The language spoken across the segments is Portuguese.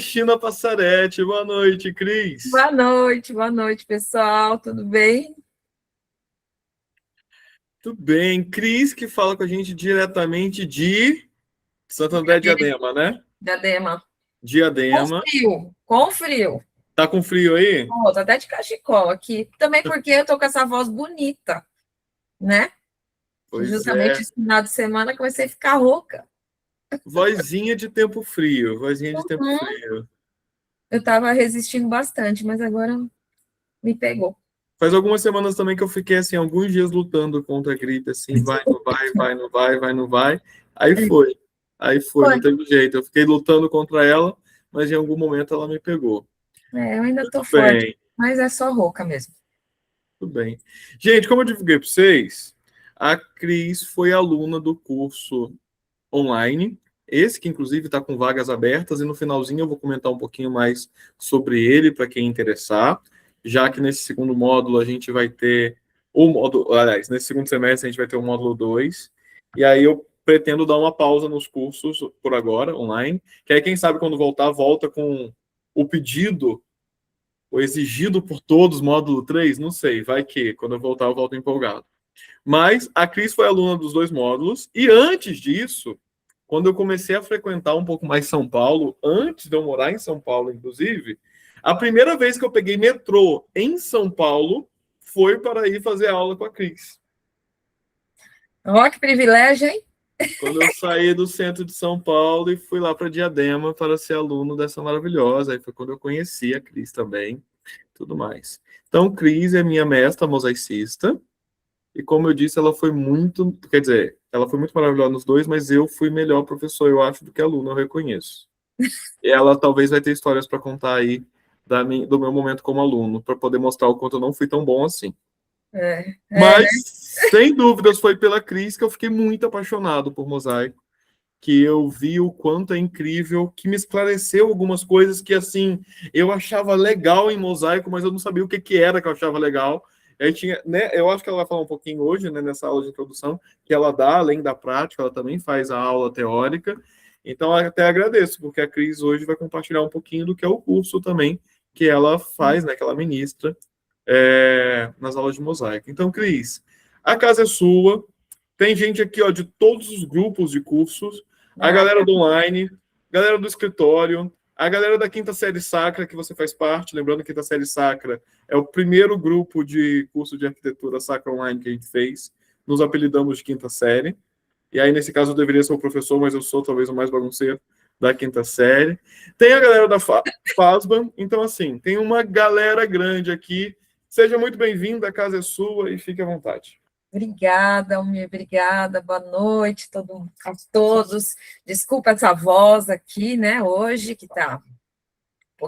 Cristina Passaretti. Boa noite, Cris. Boa noite, pessoal. Tudo bem? Tudo bem. Cris, que fala com a gente diretamente de Santo André Diadema, né? Diadema. Diadema. Com frio. Tá com frio aí? Tô até de cachecol aqui. Também porque eu tô com essa voz bonita, né? Que Pois justamente é. esse final de semana comecei a ficar rouca. Vozinha de tempo frio. Vozinha de tempo Uhum. frio. Eu tava resistindo bastante, mas agora me pegou. Faz algumas semanas também que eu fiquei, assim, alguns dias lutando contra a gripe, assim, vai, não vai, vai, não vai, vai, não vai. Aí foi. Aí foi, Foi. não teve jeito. Eu fiquei lutando contra ela, mas em algum momento ela me pegou. Eu ainda tô Tudo forte, bem. mas é só rouca mesmo. Tudo bem. Gente, como eu divulguei para vocês, a Cris foi aluna do curso online, esse que inclusive está com vagas abertas, e no finalzinho eu vou comentar um pouquinho mais sobre ele para quem interessar, já que nesse segundo módulo a gente vai ter o módulo, aliás, nesse segundo semestre a gente vai ter o módulo 2, e aí eu pretendo dar uma pausa nos cursos por agora, online, que aí quem sabe quando voltar, volta com o pedido ou exigido por todos, módulo 3, não sei, vai que quando eu voltar eu volto empolgado. Mas a Cris foi aluna dos dois módulos, e antes disso, quando eu comecei a frequentar um pouco mais São Paulo, antes de eu morar em São Paulo, inclusive, a primeira vez que eu peguei metrô em São Paulo foi para ir fazer aula com a Cris. Ó, que privilégio, hein? Quando eu saí do centro de São Paulo e fui lá para Diadema para ser aluno dessa maravilhosa, aí foi quando eu conheci a Cris também, tudo mais. Então, Cris é minha mestra mosaicista, e como eu disse, ela foi muito, quer dizer, ela foi muito maravilhosa nos dois, mas eu fui melhor professor, eu acho, do que aluno, eu reconheço. E ela talvez vai ter histórias para contar aí do meu momento como aluno, para poder mostrar o quanto eu não fui tão bom assim. Né? Mas, sem dúvidas, foi pela Cris que eu fiquei muito apaixonado por mosaico, que eu vi o quanto é incrível, que me esclareceu algumas coisas que, assim, eu achava legal em mosaico, mas eu não sabia o que, que era que eu achava legal. Aí tinha, né, eu acho que ela vai falar um pouquinho hoje, né, nessa aula de introdução, que ela dá, além da prática, ela também faz a aula teórica. Então, eu até agradeço, porque a Cris hoje vai compartilhar um pouquinho do que é o curso também, que ela faz, né, que ela ministra nas aulas de mosaico. Então, Cris, a casa é sua, tem gente aqui, ó, de todos os grupos de cursos, a galera do online, galera do escritório, a galera da Quinta Série Sacra, que você faz parte, lembrando que a Quinta Série Sacra é o primeiro grupo de curso de arquitetura sacra online que a gente fez, nos apelidamos de Quinta Série, e aí nesse caso eu deveria ser o professor, mas eu sou talvez o mais bagunceiro da Quinta Série. Tem a galera da FASBA, então assim, tem uma galera grande aqui, seja muito bem-vindo, a casa é sua e fique à vontade. Obrigada, Almir, obrigada. Boa noite a todos. Desculpa essa voz aqui, né, hoje, que está um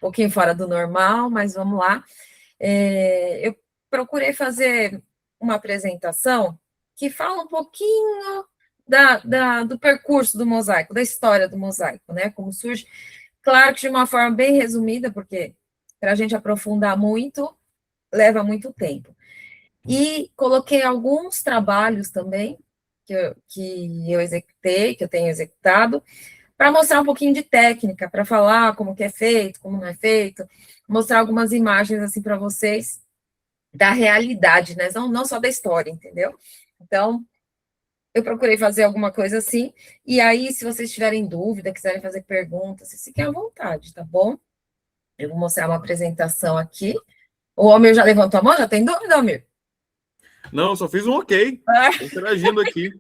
pouquinho fora do normal, mas vamos lá. Eu procurei fazer uma apresentação que fala um pouquinho do percurso do mosaico, da história do mosaico, né, como surge. Claro que de uma forma bem resumida, porque para a gente aprofundar muito, leva muito tempo. E coloquei alguns trabalhos também que eu executei, que eu tenho executado, para mostrar um pouquinho de técnica, para falar como que é feito, como não é feito, mostrar algumas imagens assim para vocês da realidade, né? Não só da história, entendeu? Então, eu procurei fazer alguma coisa assim, e aí, se vocês tiverem dúvida, quiserem fazer perguntas, vocês fiquem à vontade, tá bom? Eu vou mostrar uma apresentação aqui. O Almir já levantou a mão? Já tem dúvida, Almir? Não, só fiz um ok. Tô interagindo aqui.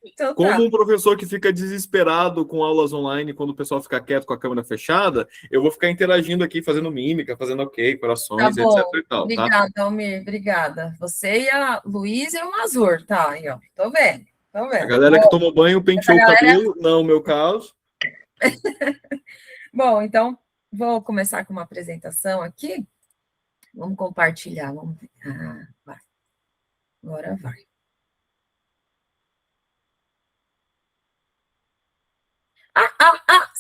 Então tá. Como um professor que fica desesperado com aulas online quando o pessoal fica quieto com a câmera fechada, eu vou ficar interagindo aqui, fazendo mímica, fazendo ok, Tá corações, etc bom. e tal, tá? Obrigada, Almir. Obrigada. Você e a Luísa e o Mazur, tá? Aí, ó. Tô vendo. Tô A vendo. galera que tomou banho Essa penteou o galera. cabelo, não o meu caso. Bom, então, vou começar com uma apresentação aqui. Vamos compartilhar. Vamos ver. Ah, vai. Agora vai. Ah!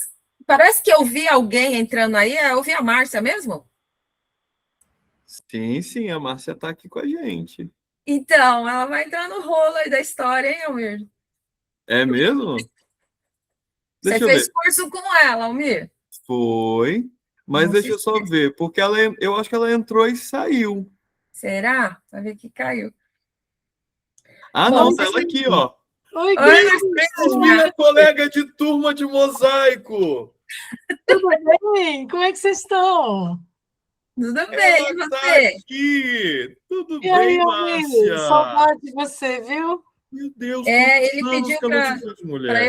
Parece que eu vi alguém entrando aí. Eu vi a Márcia mesmo? Sim, sim, a Márcia tá aqui com a gente. Então, ela vai entrar no rolo aí da história, hein, Almir? É mesmo? Você Deixa eu fez ver. curso com ela, Almir? Foi, mas Não deixa se eu só esqueça. ver, porque eu acho que ela entrou e saiu. Será? Vai ver que caiu. Ah, Bom, não, tá vocês ela me... aqui, ó. Oi, Oi, Cris! Cris, Lucinha! minha colega de turma de mosaico. Tudo bem? Como é que vocês estão? Tudo bem, Ela e tá você? aqui. Tudo E aí, bem, Almir? Márcia? Saudade de você, viu? Meu Deus, quantos Ele anos pediu que eu não te vejo, para mulher?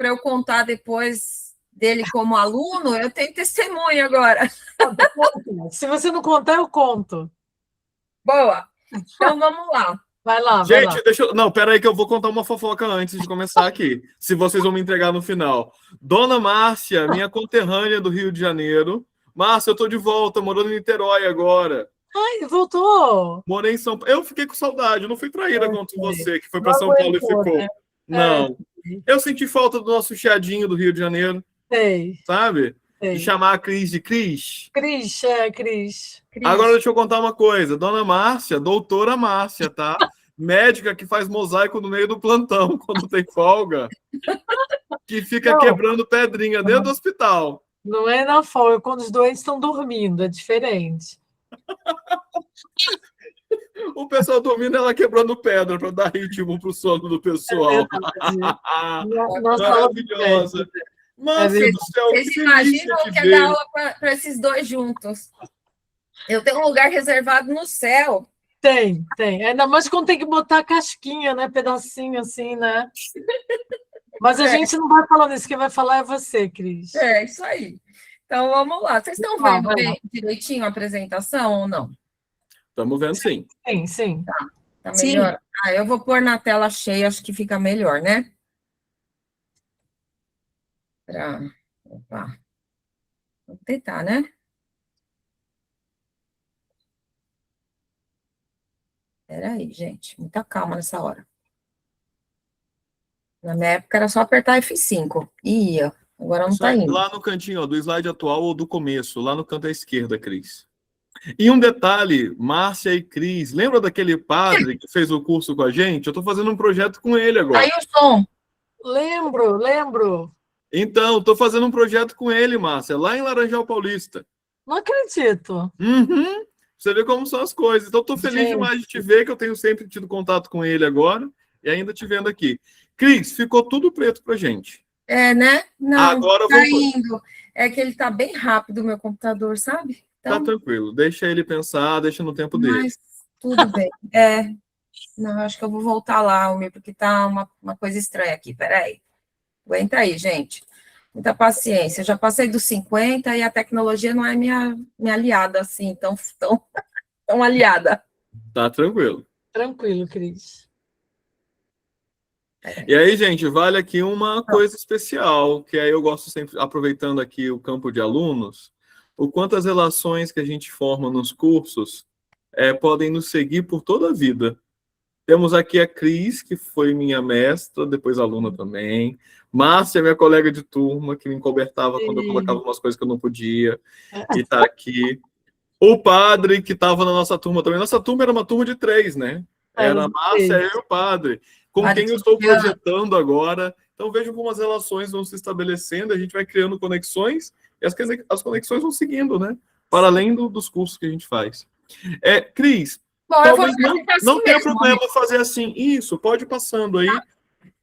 eu contar depois dele como aluno, eu tenho testemunha agora. Conta, conta. Se você não contar, eu conto. Boa. Então vamos lá. Vai lá, vai lá. Gente, deixa eu. Não, pera aí que eu vou contar uma fofoca antes de começar aqui. Se vocês vão me entregar no final. Dona Márcia, minha conterrânea do Rio de Janeiro. Márcia, eu tô de volta, morando em Niterói agora. Ai, voltou! Morei em São Paulo. Eu fiquei com saudade, eu não fui traída Eu contra sei. você, que foi para Não São Paulo e aguentou, né? ficou. É, Não. Eu senti falta do nosso chiadinho do Rio de Janeiro, sei, sabe? De sei. chamar a Cris de Cris. Cris, Cris. Agora Cris. deixa eu contar uma coisa. Dona Márcia, doutora Márcia, tá? Médica que faz mosaico no meio do plantão, quando tem folga, que fica Não, quebrando pedrinha dentro do hospital. não é na folga, é quando os doentes estão dormindo, é diferente. O pessoal dormindo, ela quebrando pedra para dar ritmo pro sono do É pessoal. verdade. Nossa aula de Maravilhosa. médico. É Márcia do verdade. céu, que Vocês delícia imaginam te que é dar ver. aula para esses dois juntos? Eu tenho um lugar reservado no céu. Tem, tem. Ainda mais quando tem que botar casquinha, né? Pedacinho assim, né? Mas a gente não vai falando isso, quem vai falar é você, Cris. É isso aí. Então vamos lá. Vocês estão Ah, vendo vai lá. bem direitinho a apresentação ou não? Estamos vendo sim. Sim, sim. Tá Sim. melhor? Eu vou pôr na tela cheia, acho que fica melhor, né? Opa. Vamos tentar, né? Espera aí, gente. Muita calma nessa hora. Na minha época era só apertar F5. Ia. Agora não tá indo. Lá no cantinho, ó, do slide atual ou do começo, lá no canto à esquerda, Cris. E um detalhe, Márcia e Cris, lembra daquele padre que fez o curso com a gente? Eu estou fazendo um projeto com ele agora. Aí o som. Lembro. Então, estou fazendo um projeto com ele, Márcia, lá em Laranjal Paulista. Não acredito. Uhum. Você vê como são as coisas. Então, estou feliz Gente. demais de te ver, que eu tenho sempre tido contato com ele agora, e ainda te vendo aqui. Cris, ficou tudo preto pra gente. É, né? Não, Agora tá voltou. indo. É que ele tá bem rápido, o meu computador, sabe? Tá Então, tranquilo, deixa ele pensar, deixa no tempo dele. mas tudo bem. Não, acho que eu vou voltar lá, Almir, porque tá uma coisa estranha aqui. Peraí. Aguenta aí, gente. Muita paciência. Eu já passei dos 50 e a tecnologia não é minha aliada, assim, tão aliada. Tá tranquilo. Tranquilo, Cris. E aí, gente, vale aqui uma coisa especial, que aí eu gosto sempre, aproveitando aqui o campo de alunos, o quanto as relações que a gente forma nos cursos podem nos seguir por toda a vida. Temos aqui a Cris, que foi minha mestra, depois aluna também. Márcia, minha colega de turma, que me encobertava quando eu colocava umas coisas que eu não podia, e está aqui. O padre, que estava na nossa turma também. Nossa turma era uma turma de 3, né? Era a Márcia, eu e o padre, com quem eu estou projetando agora. Então, vejo como as relações vão se estabelecendo, a gente vai criando conexões, e as conexões vão seguindo, né? Para além dos cursos que a gente faz. Cris, Bom, talvez eu vou não tenha mesmo, problema fazer assim. Isso, pode ir passando aí.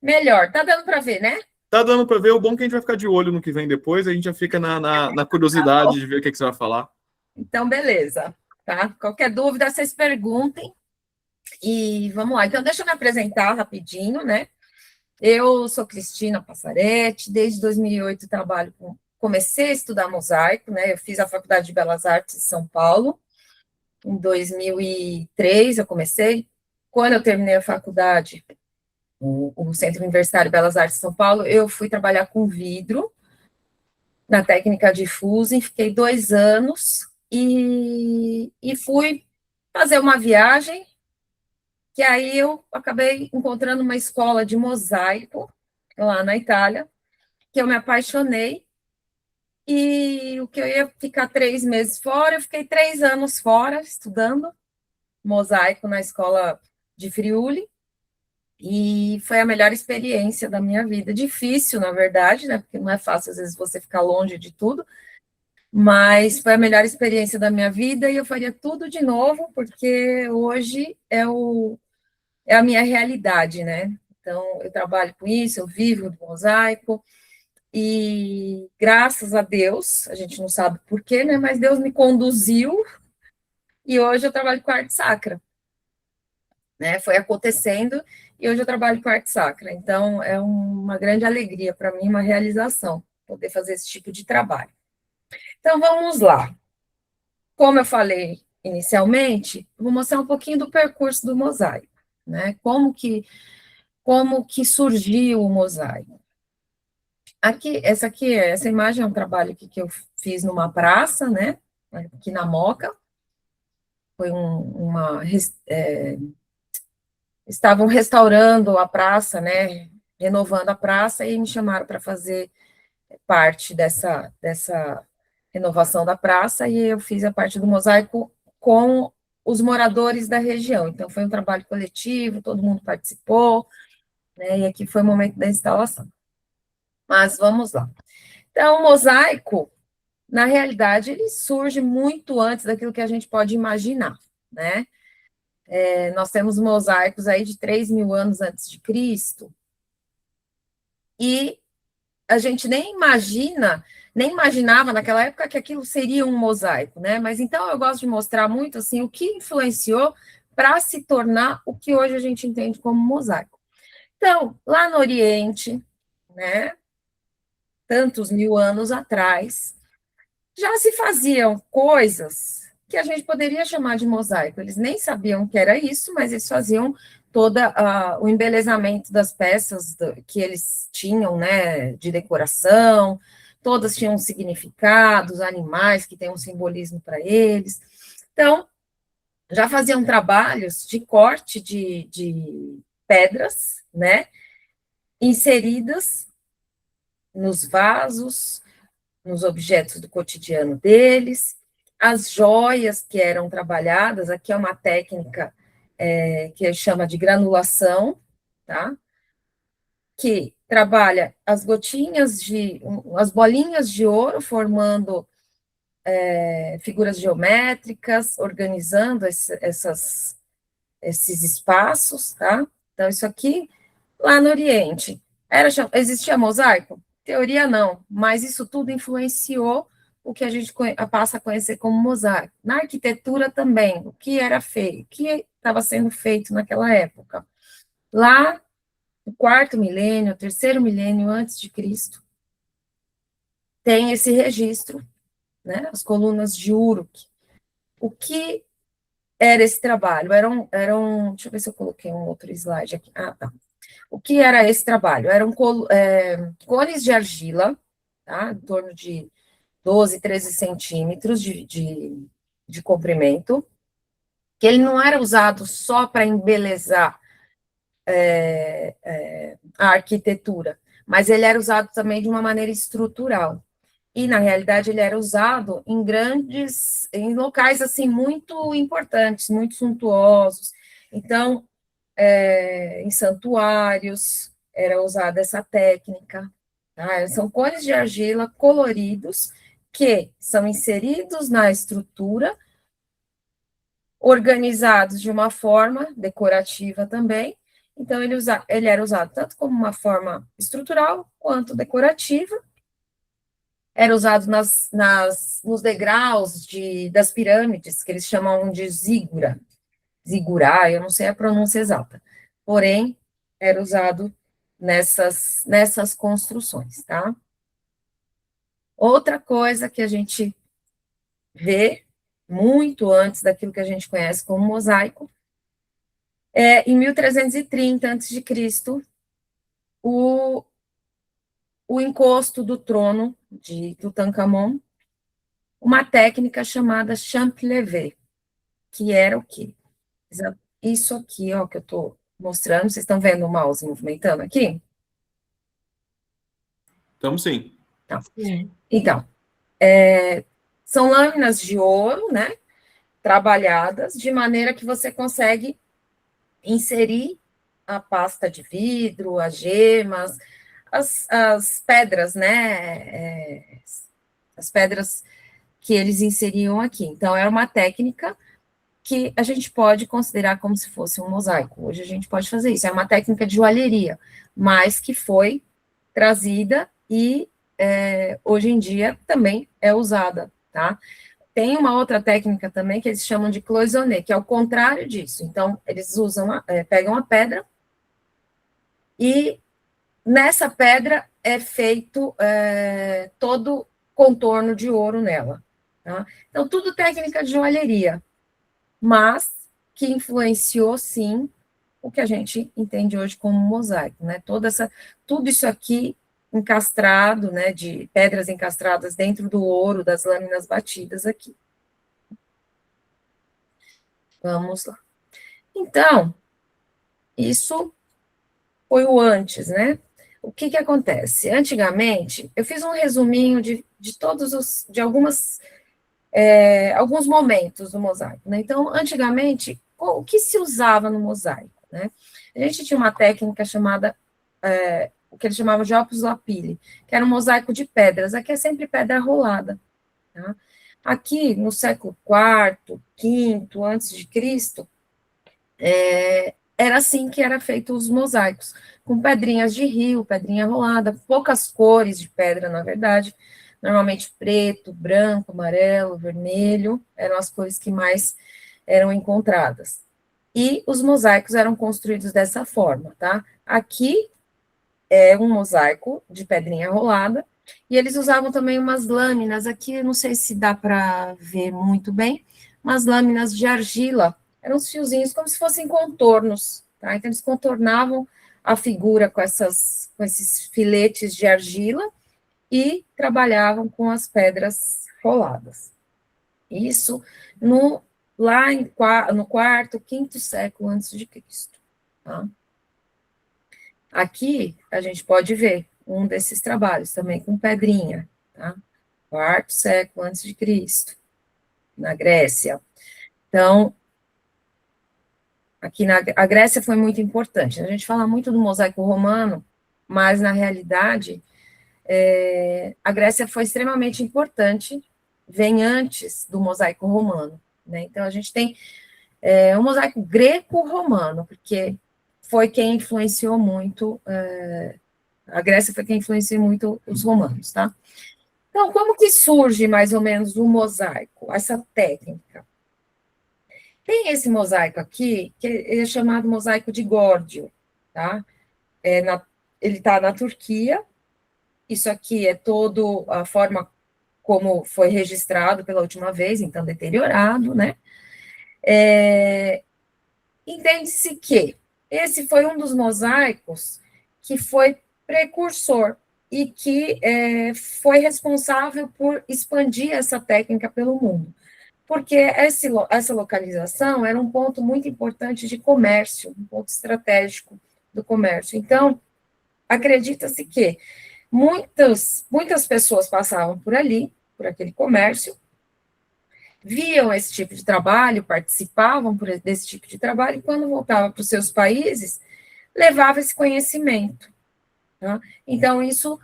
Melhor, tá dando para ver, né? Tá dando para ver. O bom é que a gente vai ficar de olho no que vem depois, a gente já fica na curiosidade de ver o que você vai falar. Então, beleza. Tá? Qualquer dúvida, vocês perguntem. E vamos lá. Então, deixa eu me apresentar rapidinho, né? Eu sou Cristina Passaretti, desde 2008 comecei a estudar mosaico, né? Eu fiz a Faculdade de Belas Artes de São Paulo. Em 2003 eu comecei. Quando eu terminei a faculdade, o Centro Universitário de Belas Artes de São Paulo, eu fui trabalhar com vidro, na técnica de fusing, fiquei 2 anos e fui fazer uma viagem, que aí eu acabei encontrando uma escola de mosaico, lá na Itália, que eu me apaixonei, e o que eu ia ficar 3 meses fora, eu fiquei 3 anos fora, estudando mosaico na escola de Friuli, E foi a melhor experiência da minha vida. Difícil, na verdade, né? Porque não é fácil, às vezes, você ficar longe de tudo, mas foi a melhor experiência da minha vida e eu faria tudo de novo, porque hoje é a minha realidade, né? Então, eu trabalho com isso, eu vivo do mosaico, e graças a Deus, a gente não sabe por quê, né? Mas Deus me conduziu, e hoje eu trabalho com arte sacra, né? Foi acontecendo, e hoje eu trabalho com arte sacra. Então, é uma grande alegria para mim, uma realização, poder fazer esse tipo de trabalho. Então, vamos lá. Como eu falei inicialmente, vou mostrar um pouquinho do percurso do mosaico, né? Como que surgiu o mosaico. Essa imagem é um trabalho que eu fiz numa praça, né? Aqui na Moca. Foi estavam restaurando a praça, né? Renovando a praça e me chamaram para fazer parte dessa renovação da praça, e eu fiz a parte do mosaico com os moradores da região. Então, foi um trabalho coletivo, todo mundo participou, né? E aqui foi o momento da instalação. Mas vamos lá. Então, o mosaico, na realidade, ele surge muito antes daquilo que a gente pode imaginar, né? Nós temos mosaicos aí de 3.000 anos antes de Cristo, e a gente nem imaginava naquela época que aquilo seria um mosaico, né? Mas então eu gosto de mostrar muito assim o que influenciou para se tornar o que hoje a gente entende como mosaico. Então, lá no Oriente, né, tantos mil anos atrás, já se faziam coisas que a gente poderia chamar de mosaico. Eles nem sabiam que era isso, mas eles faziam todo o embelezamento das peças que eles tinham, né, de decoração, todas tinham significados, animais que têm um simbolismo para eles. Então, já faziam trabalhos de corte de pedras, né, inseridas nos vasos, nos objetos do cotidiano deles, as joias que eram trabalhadas, aqui é uma técnica que chama de granulação, tá? Que trabalha as as bolinhas de ouro, formando figuras geométricas, organizando esses espaços, tá? Então, isso aqui, lá no Oriente, existia mosaico? Teoria não, mas isso tudo influenciou o que a gente passa a conhecer como mosaico. Na arquitetura também, o que era feito, o que estava sendo feito naquela época. Lá, no 4º milênio, 3º milênio antes de Cristo, tem esse registro, né, as colunas de Uruk. O que era esse trabalho? Deixa eu ver se eu coloquei um outro slide aqui. Ah, tá. O que era esse trabalho? Eram cones de argila, tá? Em torno de 12, 13 centímetros de comprimento, que ele não era usado só para embelezar a arquitetura, mas ele era usado também de uma maneira estrutural. E, na realidade, ele era usado em locais, assim, muito importantes, muito suntuosos. Então, em santuários, era usada essa técnica. Tá? São cores de argila coloridos que são inseridos na estrutura, organizados de uma forma decorativa também. Então, ele era usado tanto como uma forma estrutural quanto decorativa. Era usado nos degraus das pirâmides, que eles chamam de zigurá, eu não sei a pronúncia exata. Porém, era usado nessas construções, tá? Outra coisa que a gente vê muito antes daquilo que a gente conhece como mosaico em 1330 a.C., o encosto do trono de Tutankhamon, uma técnica chamada champlevé, que era o quê? Isso aqui, ó, que eu estou mostrando, vocês estão vendo o mouse movimentando aqui? Estamos sim. Tá. Então, são lâminas de ouro, né, trabalhadas, de maneira que você consegue inserir a pasta de vidro, as gemas, as pedras, né? As pedras que eles inseriam aqui. Então, era uma técnica que a gente pode considerar como se fosse um mosaico. Hoje a gente pode fazer isso. É uma técnica de joalheria, mas que foi trazida e hoje em dia também é usada, tá? Tem uma outra técnica também que eles chamam de cloisonné, que é o contrário disso. Então, eles pegam a pedra e nessa pedra é feito todo contorno de ouro nela. Tá? Então, tudo técnica de joalheria, mas que influenciou, sim, o que a gente entende hoje como mosaico, né? Tudo isso aqui encastrado, né, de pedras encastradas dentro do ouro, das lâminas batidas aqui. Vamos lá. Então, isso foi o antes, né? O que acontece? Antigamente, eu fiz um resuminho de alguns momentos do mosaico, né? Então, antigamente, o que se usava no mosaico, né? A gente tinha uma técnica chamada, o que eles chamavam de opus lapilli, que era um mosaico de pedras. Aqui é sempre pedra rolada, tá? Aqui, no século IV, V, antes de Cristo, era assim que era feito os mosaicos, com pedrinhas de rio, pedrinha rolada, poucas cores de pedra, na verdade, normalmente preto, branco, amarelo, vermelho, eram as cores que mais eram encontradas. E os mosaicos eram construídos dessa forma, tá? Aqui é um mosaico de pedrinha rolada, e eles usavam também umas lâminas, aqui eu não sei se dá para ver muito bem, umas lâminas de argila, eram uns fiozinhos como se fossem contornos, tá? Então eles contornavam a figura com esses filetes de argila e trabalhavam com as pedras roladas. Isso no quarto, quinto século antes de Cristo, tá? Aqui a gente pode ver um desses trabalhos também com pedrinha, tá? Quarto século antes de Cristo, na Grécia. Então, aqui a Grécia foi muito importante. A gente fala muito do mosaico romano, mas na realidade a Grécia foi extremamente importante, vem antes do mosaico romano, né? Então a gente tem um mosaico greco-romano, porque foi quem influenciou muito, a Grécia foi quem influenciou muito os romanos, tá? Então, como que surge mais ou menos o mosaico, essa técnica? Tem esse mosaico aqui, que é chamado mosaico de Górdio, tá? Ele está na Turquia, isso aqui é todo a forma como foi registrado pela última vez, então deteriorado, né? Entende-se que esse foi um dos mosaicos que foi precursor e que foi responsável por expandir essa técnica pelo mundo, porque essa localização era um ponto muito importante de comércio, um ponto estratégico do comércio. Então, acredita-se que muitas pessoas passavam por ali, por aquele comércio, viam esse tipo de trabalho, participavam desse tipo de trabalho, e quando voltavam para os seus países, levava esse conhecimento. Tá? Então, isso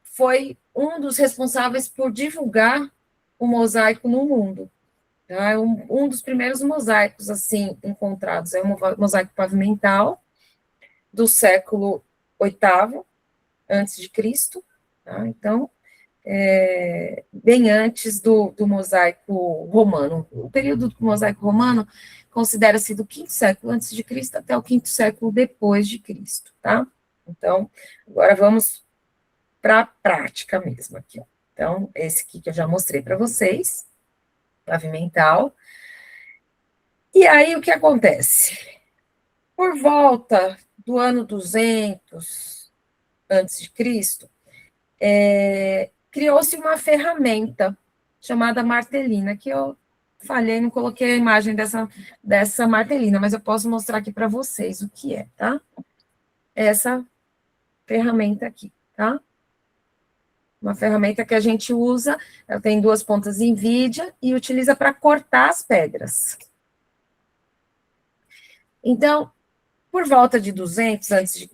foi um dos responsáveis por divulgar o mosaico no mundo. Tá? Um dos primeiros mosaicos, assim, encontrados é o mosaico pavimental, do século VIII, antes de Cristo. Tá? Então, bem antes do mosaico romano. O período do mosaico romano considera-se do V século antes de Cristo até o V século depois de Cristo, tá? Então, agora vamos para a prática mesmo aqui, ó. Então, esse aqui que eu já mostrei para vocês, pavimental. E aí, o que acontece? Por volta do ano 200 antes de Cristo, criou-se uma ferramenta chamada martelina, que eu falhei, não coloquei a imagem dessa martelina, mas eu posso mostrar aqui para vocês o que é, tá? Essa ferramenta aqui, tá? Uma ferramenta que a gente usa, ela tem duas pontas NVIDIA e utiliza para cortar as pedras. Então, Por volta de 200 a.C.,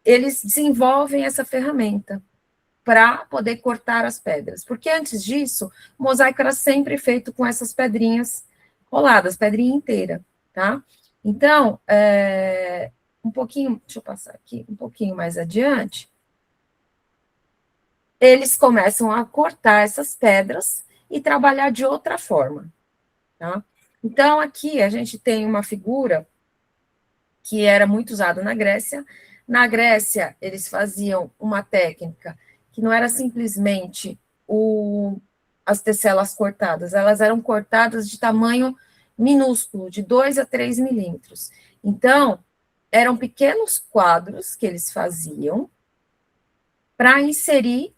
eles desenvolvem essa ferramenta para poder cortar as pedras, porque antes disso, o mosaico era sempre feito com essas pedrinhas roladas, pedrinha inteira, tá? Então, um pouquinho, deixa eu passar aqui, um pouquinho mais adiante, eles começam a cortar essas pedras e trabalhar de outra forma, tá? Então, aqui a gente tem uma figura que era muito usada na Grécia. Na Grécia, eles faziam uma técnica que não era simplesmente as tecelas cortadas, elas eram cortadas de tamanho minúsculo, de 2 a 3 milímetros. Então, eram pequenos quadros que eles faziam para inserir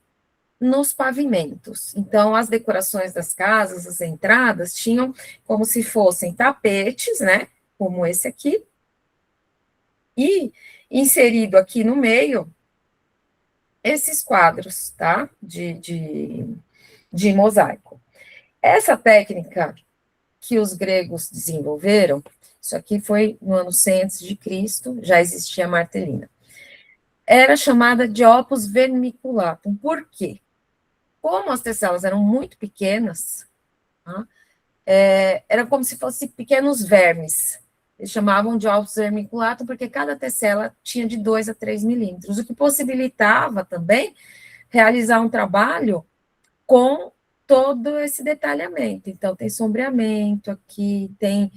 nos pavimentos. Então, as decorações das casas, as entradas, tinham como se fossem tapetes, né? Como esse aqui. E inserido aqui no meio, esses quadros, tá? De mosaico. Essa técnica que os gregos desenvolveram, isso aqui foi no ano 100 a.C., já existia a martelina. Era chamada de opus vermiculatum. Por quê? Como as tecelas eram muito pequenas, tá? Era como se fossem pequenos vermes. Eles chamavam de opus vermiculatum porque cada tecela tinha de 2 a 3 milímetros, o que possibilitava também realizar um trabalho com todo esse detalhamento. Então, tem sombreamento aqui, tem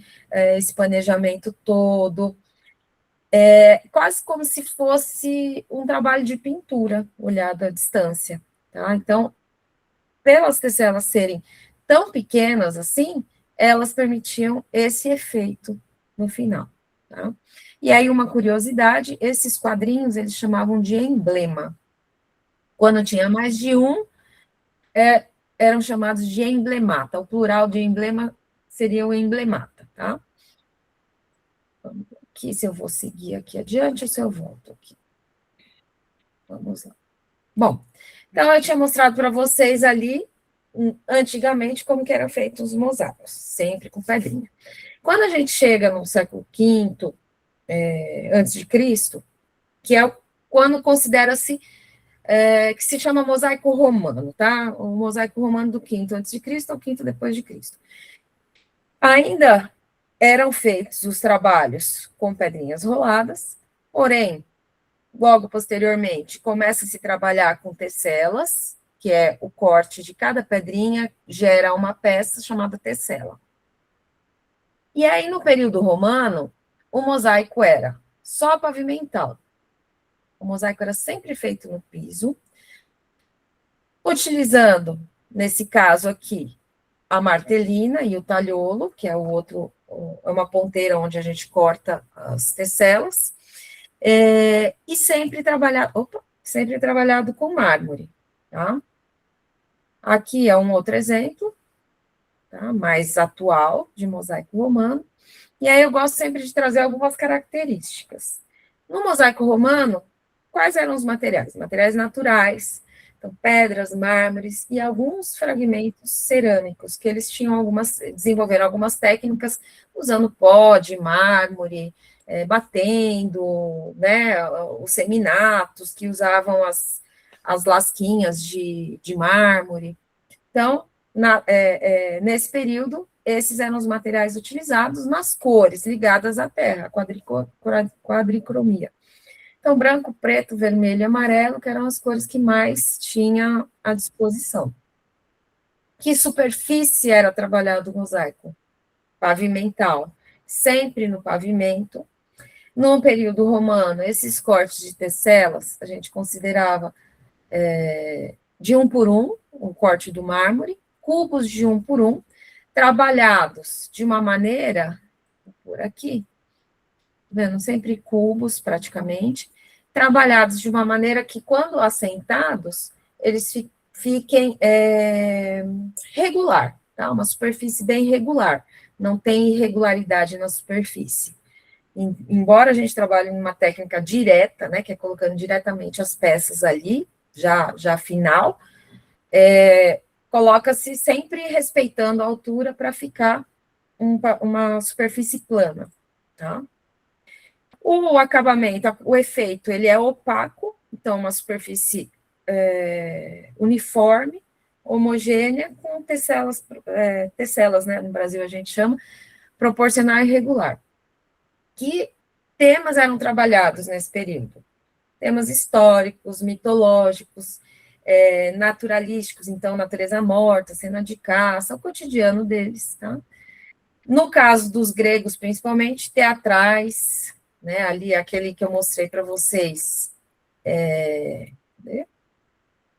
esse planejamento todo, quase como se fosse um trabalho de pintura, olhado à distância, tá? Então, pelas tecelas serem tão pequenas assim, elas permitiam esse efeito no final, tá? E aí, uma curiosidade, esses quadrinhos, eles chamavam de emblema. Quando tinha mais de um, eram chamados de emblemata. O plural de emblema seria o emblemata, tá? Vamos aqui, se eu vou seguir aqui adiante ou se eu volto aqui. Vamos lá. Bom, então eu tinha mostrado para vocês ali, antigamente, como que eram feitos os mosaicos, sempre com pedrinha. Quando a gente chega no século V, antes de Cristo, que é quando considera-se que se chama mosaico romano, tá? O mosaico romano do V antes de Cristo ao V depois de Cristo. Ainda eram feitos os trabalhos com pedrinhas roladas, porém, logo posteriormente, começa a se trabalhar com tecelas, que é o corte de cada pedrinha, gera uma peça chamada tecela. E aí, no período romano, o mosaico era só pavimental. O mosaico era sempre feito no piso, utilizando, nesse caso aqui, a martelina e o talholo, que é é uma ponteira onde a gente corta as tecelas, e sempre trabalhado com mármore, tá? Aqui é um outro exemplo, tá? Mais atual, de mosaico romano, e aí eu gosto sempre de trazer algumas características. No mosaico romano, quais eram os materiais? Materiais naturais, então pedras, mármores e alguns fragmentos cerâmicos, que eles desenvolveram algumas técnicas usando pó de mármore, batendo, né, os seminatos, que usavam as lasquinhas de mármore. Então, nesse período, esses eram os materiais utilizados nas cores ligadas à terra, quadricromia. Então, branco, preto, vermelho e amarelo, que eram as cores que mais tinha à disposição. Que superfície era trabalhado o mosaico? Pavimental. Sempre no pavimento. No período romano, esses cortes de tecelas, a gente considerava de 1 por 1, o corte do mármore, cubos de 1 por 1, trabalhados de uma maneira, por aqui, vendo, sempre cubos, praticamente, trabalhados de uma maneira que, quando assentados, eles fiquem regular, tá? Uma superfície bem regular, não tem irregularidade na superfície. Embora a gente trabalhe em uma técnica direta, né, que é colocando diretamente as peças ali, já final, coloca-se sempre respeitando a altura para ficar uma superfície plana, tá? O acabamento, o efeito, ele é opaco, então uma superfície uniforme, homogênea, com tecelas, né, no Brasil a gente chama, proporcional e regular. Que temas eram trabalhados nesse período? Temas históricos, mitológicos, naturalísticos, então, natureza morta, cena de caça, o cotidiano deles, tá? No caso dos gregos, principalmente, teatrais, né, ali, aquele que eu mostrei para vocês,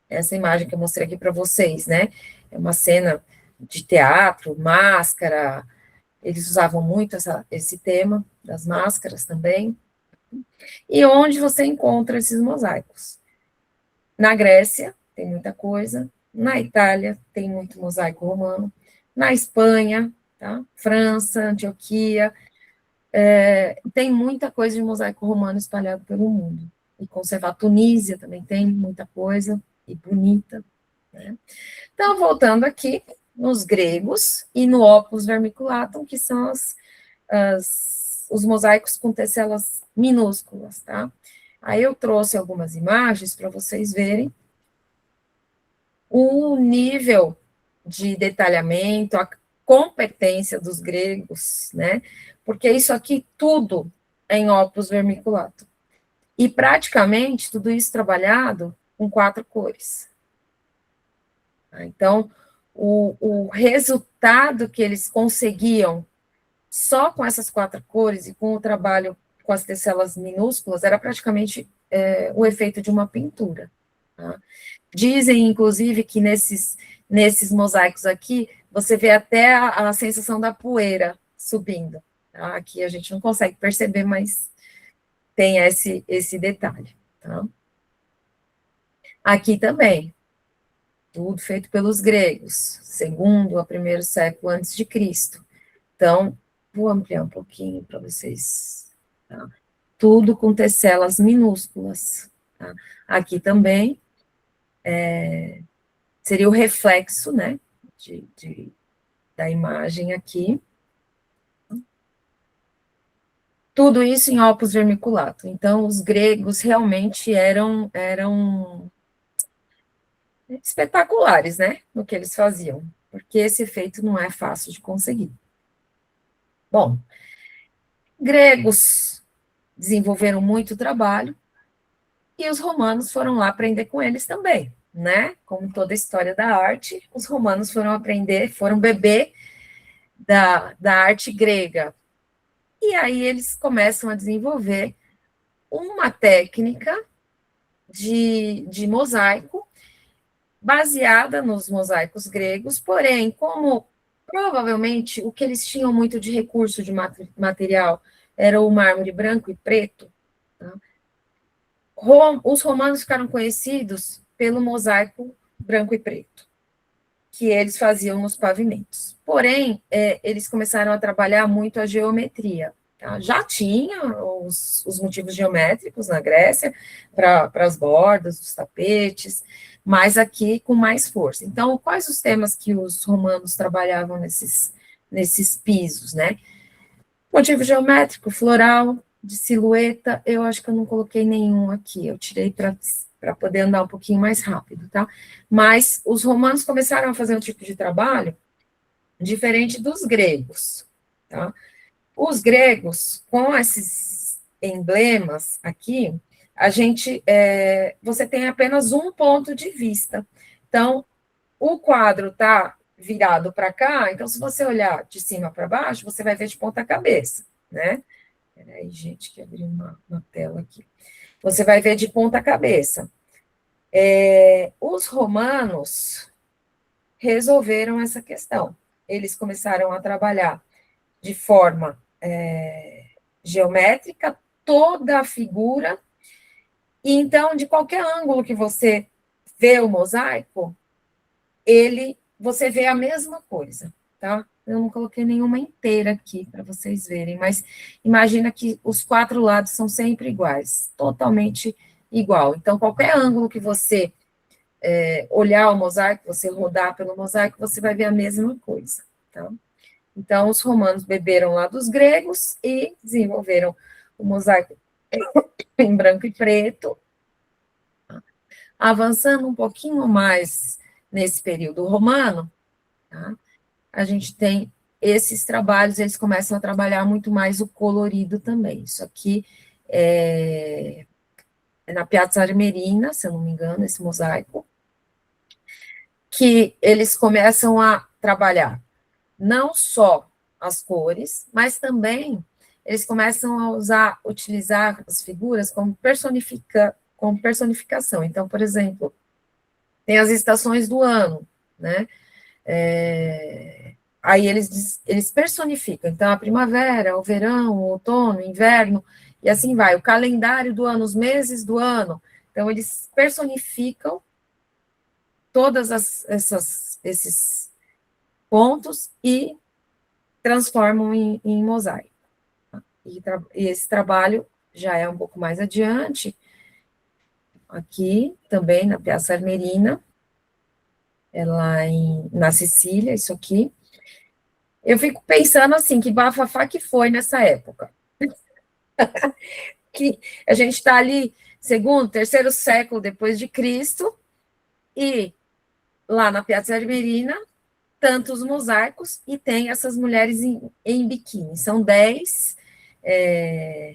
essa imagem que eu mostrei aqui para vocês, né, é uma cena de teatro, máscara, eles usavam muito esse tema das máscaras também. E onde você encontra esses mosaicos? Na Grécia, tem muita coisa. Na Itália, tem muito mosaico romano. Na Espanha, tá? França, Antioquia, tem muita coisa de mosaico romano espalhado pelo mundo. E conservar Tunísia também tem muita coisa, e bonita. Né? Então, voltando aqui, nos gregos e no opus vermiculatum, que são os mosaicos com tecelas minúsculas, tá? Aí eu trouxe algumas imagens para vocês verem o nível de detalhamento, a competência dos gregos, né? Porque isso aqui tudo é em opus vermiculatum. E praticamente tudo isso trabalhado com 4 cores. Então, o resultado que eles conseguiam só com essas 4 cores e com o trabalho com as tecelas minúsculas era praticamente o efeito de uma pintura. Tá? Dizem, inclusive, que nesses mosaicos aqui, você vê até a sensação da poeira subindo. Tá? Aqui a gente não consegue perceber, mas tem esse detalhe. Tá? Aqui também, tudo feito pelos gregos, segundo a primeiro século antes de Cristo. Então, vou ampliar um pouquinho para vocês. Tá? Tudo com tecelas minúsculas. Tá? Aqui também seria o reflexo, né, da imagem aqui. Tudo isso em opus vermiculatum. Então, os gregos realmente eram espetaculares, né, no que eles faziam, porque esse efeito não é fácil de conseguir. Bom, gregos desenvolveram muito trabalho, e os romanos foram lá aprender com eles também, né? Como toda a história da arte, os romanos foram beber da arte grega. E aí eles começam a desenvolver uma técnica de mosaico baseada nos mosaicos gregos, porém, como provavelmente o que eles tinham muito de recurso de material era o mármore branco e preto, tá? Os romanos ficaram conhecidos pelo mosaico branco e preto, que eles faziam nos pavimentos. Porém, eles começaram a trabalhar muito a geometria. Tá? Já tinha os motivos geométricos na Grécia, para as bordas, os tapetes, mas aqui com mais força. Então, quais os temas que os romanos trabalhavam nesses pisos, né? Motivo geométrico, floral, de silhueta, eu acho que eu não coloquei nenhum aqui, eu tirei para poder andar um pouquinho mais rápido, tá? Mas os romanos começaram a fazer um tipo de trabalho diferente dos gregos, tá? Os gregos, com esses emblemas aqui, você tem apenas um ponto de vista. Então, o quadro está virado para cá, então, se você olhar de cima para baixo, você vai ver de ponta cabeça, né? Peraí, gente, que abri uma tela aqui. Você vai ver de ponta cabeça. Os romanos resolveram essa questão. Eles começaram a trabalhar de forma geométrica toda a figura, e então, de qualquer ângulo que você vê o mosaico, você vê a mesma coisa, tá? Eu não coloquei nenhuma inteira aqui para vocês verem, mas imagina que os 4 lados são sempre iguais, totalmente igual. Então, qualquer ângulo que você olhar o mosaico, você rodar pelo mosaico, você vai ver a mesma coisa, tá? Então, os romanos beberam lá dos gregos e desenvolveram o mosaico em branco e preto. Avançando um pouquinho mais nesse período romano, tá? A gente tem esses trabalhos, eles começam a trabalhar muito mais o colorido também. Isso aqui é na Piazza Armerina, se eu não me engano, esse mosaico, que eles começam a trabalhar não só as cores, mas também eles começam a utilizar as figuras como personificação. Então, por exemplo, tem as estações do ano, né? Aí eles personificam. Então, a primavera, o verão, o outono, o inverno, e assim vai. O calendário do ano, os meses do ano. Então, eles personificam todas esses pontos e transformam em mosaico. E esse trabalho já é um pouco mais adiante, aqui também na Piazza Armerina, é lá na Sicília, isso aqui. Eu fico pensando assim, que bafafá que foi nessa época. Que a gente está ali, segundo, terceiro século depois de Cristo, e lá na Piazza Armerina, tantos mosaicos, e tem essas mulheres em biquíni. São 10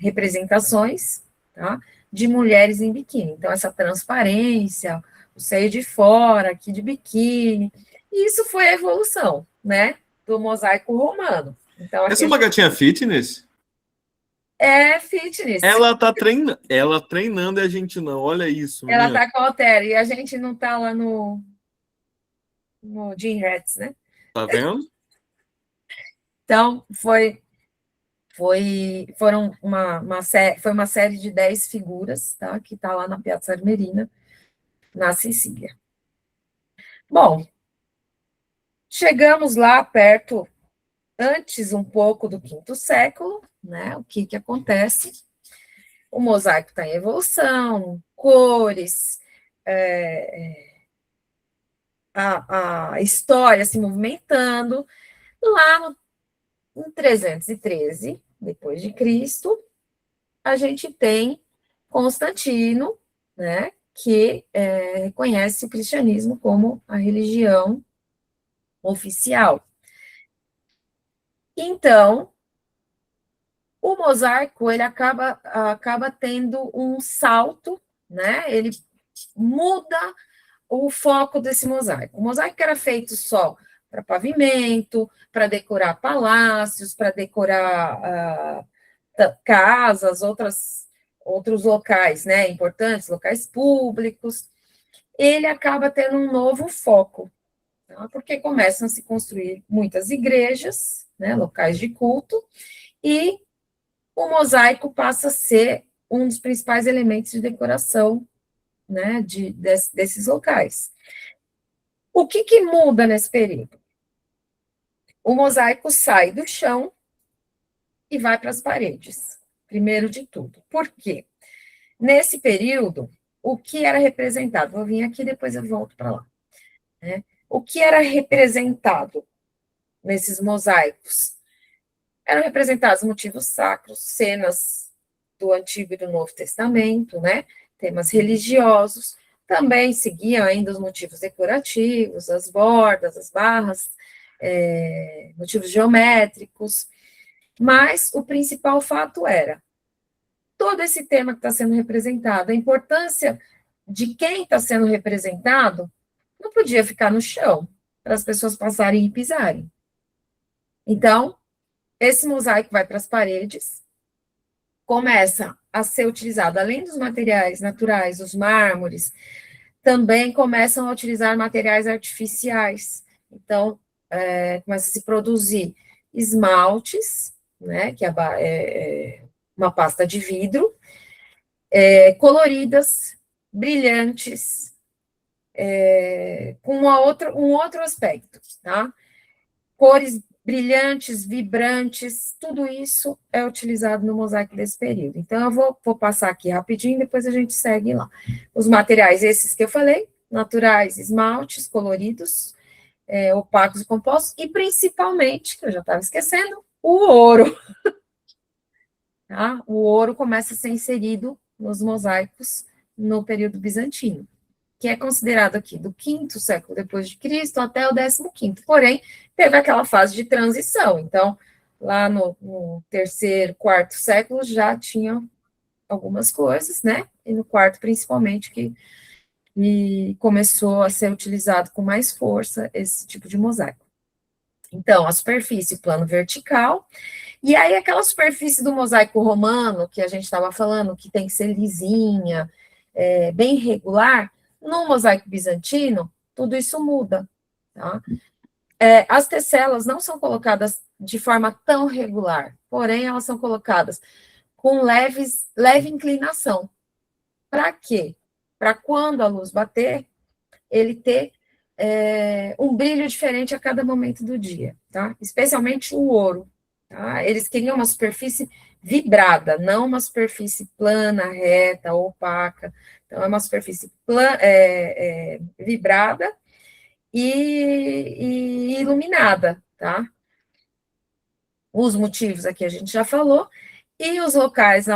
representações, tá, de mulheres em biquíni. Então, essa transparência, o seio de fora, aqui de biquíni, e isso foi a evolução, né, do mosaico romano. Então, Essa é uma gatinha fitness? É fitness. Ela treinando e a gente não. Olha isso, Ela menina. tá com a Altera, e a gente não tá lá no Gym Rats, né? Tá vendo? Então, foi uma série de 10 figuras, tá? Que está lá na Piazza Armerina, na Sicília. Bom, chegamos lá perto, antes um pouco do quinto século, né? O que acontece? O mosaico está em evolução, cores, a história se movimentando. Lá em 313, depois de Cristo, a gente tem Constantino, né, que reconhece o cristianismo como a religião oficial. Então, o mosaico, ele acaba tendo um salto, né, ele muda o foco desse mosaico. O mosaico era feito só para pavimento, para decorar palácios, para decorar casas, outros locais, né, importantes, locais públicos. Ele acaba tendo um novo foco, tá? Porque começam a se construir muitas igrejas, né, locais de culto, e o mosaico passa a ser um dos principais elementos de decoração, né, desses locais. O que muda nesse período? O mosaico sai do chão e vai para as paredes, primeiro de tudo. Por quê? Nesse período, o que era representado? Vou vir aqui, depois eu volto para lá. Né? O que era representado nesses mosaicos? Eram representados motivos sacros, cenas do Antigo e do Novo Testamento, né? Temas religiosos. Também seguiam ainda os motivos decorativos, as bordas, as barras, motivos geométricos. Mas o principal fato era todo esse tema que está sendo representado, a importância de quem está sendo representado, não podia ficar no chão, para as pessoas passarem e pisarem. Então, esse mosaico vai para as paredes, começa a ser utilizado, além dos materiais naturais, os mármores, também começam a utilizar materiais artificiais. Então, começa a se produzir esmaltes, né, que é uma pasta de vidro, coloridas, brilhantes, com um outro aspecto, tá? Cores brilhantes, vibrantes, tudo isso é utilizado no mosaico desse período. Então, eu vou passar aqui rapidinho, depois a gente segue lá. Os materiais, esses que eu falei, naturais, esmaltes, coloridos, opacos e compostos, e principalmente, que eu já estava esquecendo, o ouro. tá? O ouro começa a ser inserido nos mosaicos no período bizantino, que é considerado aqui do 5º século depois de Cristo até o 15º. Porém, teve aquela fase de transição. Então, lá no 3º, 4º século já tinha algumas coisas, né? E no 4º, principalmente, que começou a ser utilizado com mais força esse tipo de mosaico. Então, a superfície, plano vertical, e aí aquela superfície do mosaico romano, que a gente estava falando, que tem que ser lisinha, bem regular, no mosaico bizantino, tudo isso muda, tá? As tecelas não são colocadas de forma tão regular, porém elas são colocadas com leve inclinação. Para quê? Para quando a luz bater, ele ter um brilho diferente a cada momento do dia, tá? Especialmente o ouro, tá? Eles queriam uma superfície vibrada, não uma superfície plana, reta, opaca. Então, é uma superfície vibrada e iluminada, tá? Os motivos aqui a gente já falou, e os locais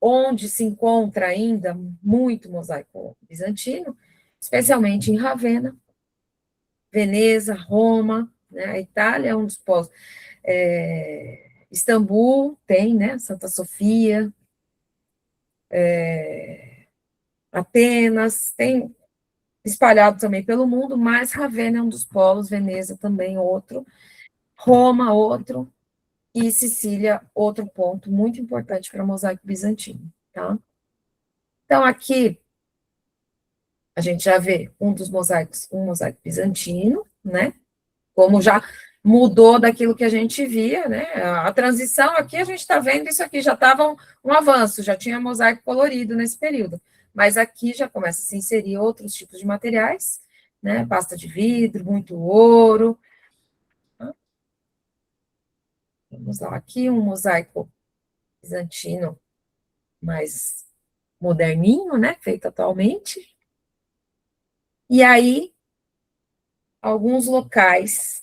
onde se encontra ainda muito mosaico bizantino, especialmente em Ravenna, Veneza, Roma, né? A Itália é um dos polos. Istambul tem, né? Santa Sofia, Atenas, tem espalhado também pelo mundo, mas Ravenna é um dos polos, Veneza também outro, Roma outro, e Sicília outro ponto muito importante para o mosaico bizantino, tá? Então, aqui a gente já vê um mosaico bizantino, né? Como já mudou daquilo que a gente via, né? A transição aqui, a gente está vendo isso aqui, já estava um avanço, já tinha mosaico colorido nesse período. Mas aqui já começa a se inserir outros tipos de materiais, né? Pasta de vidro, muito ouro. Vamos lá, aqui um mosaico bizantino mais moderninho, né? Feito atualmente. E aí, alguns locais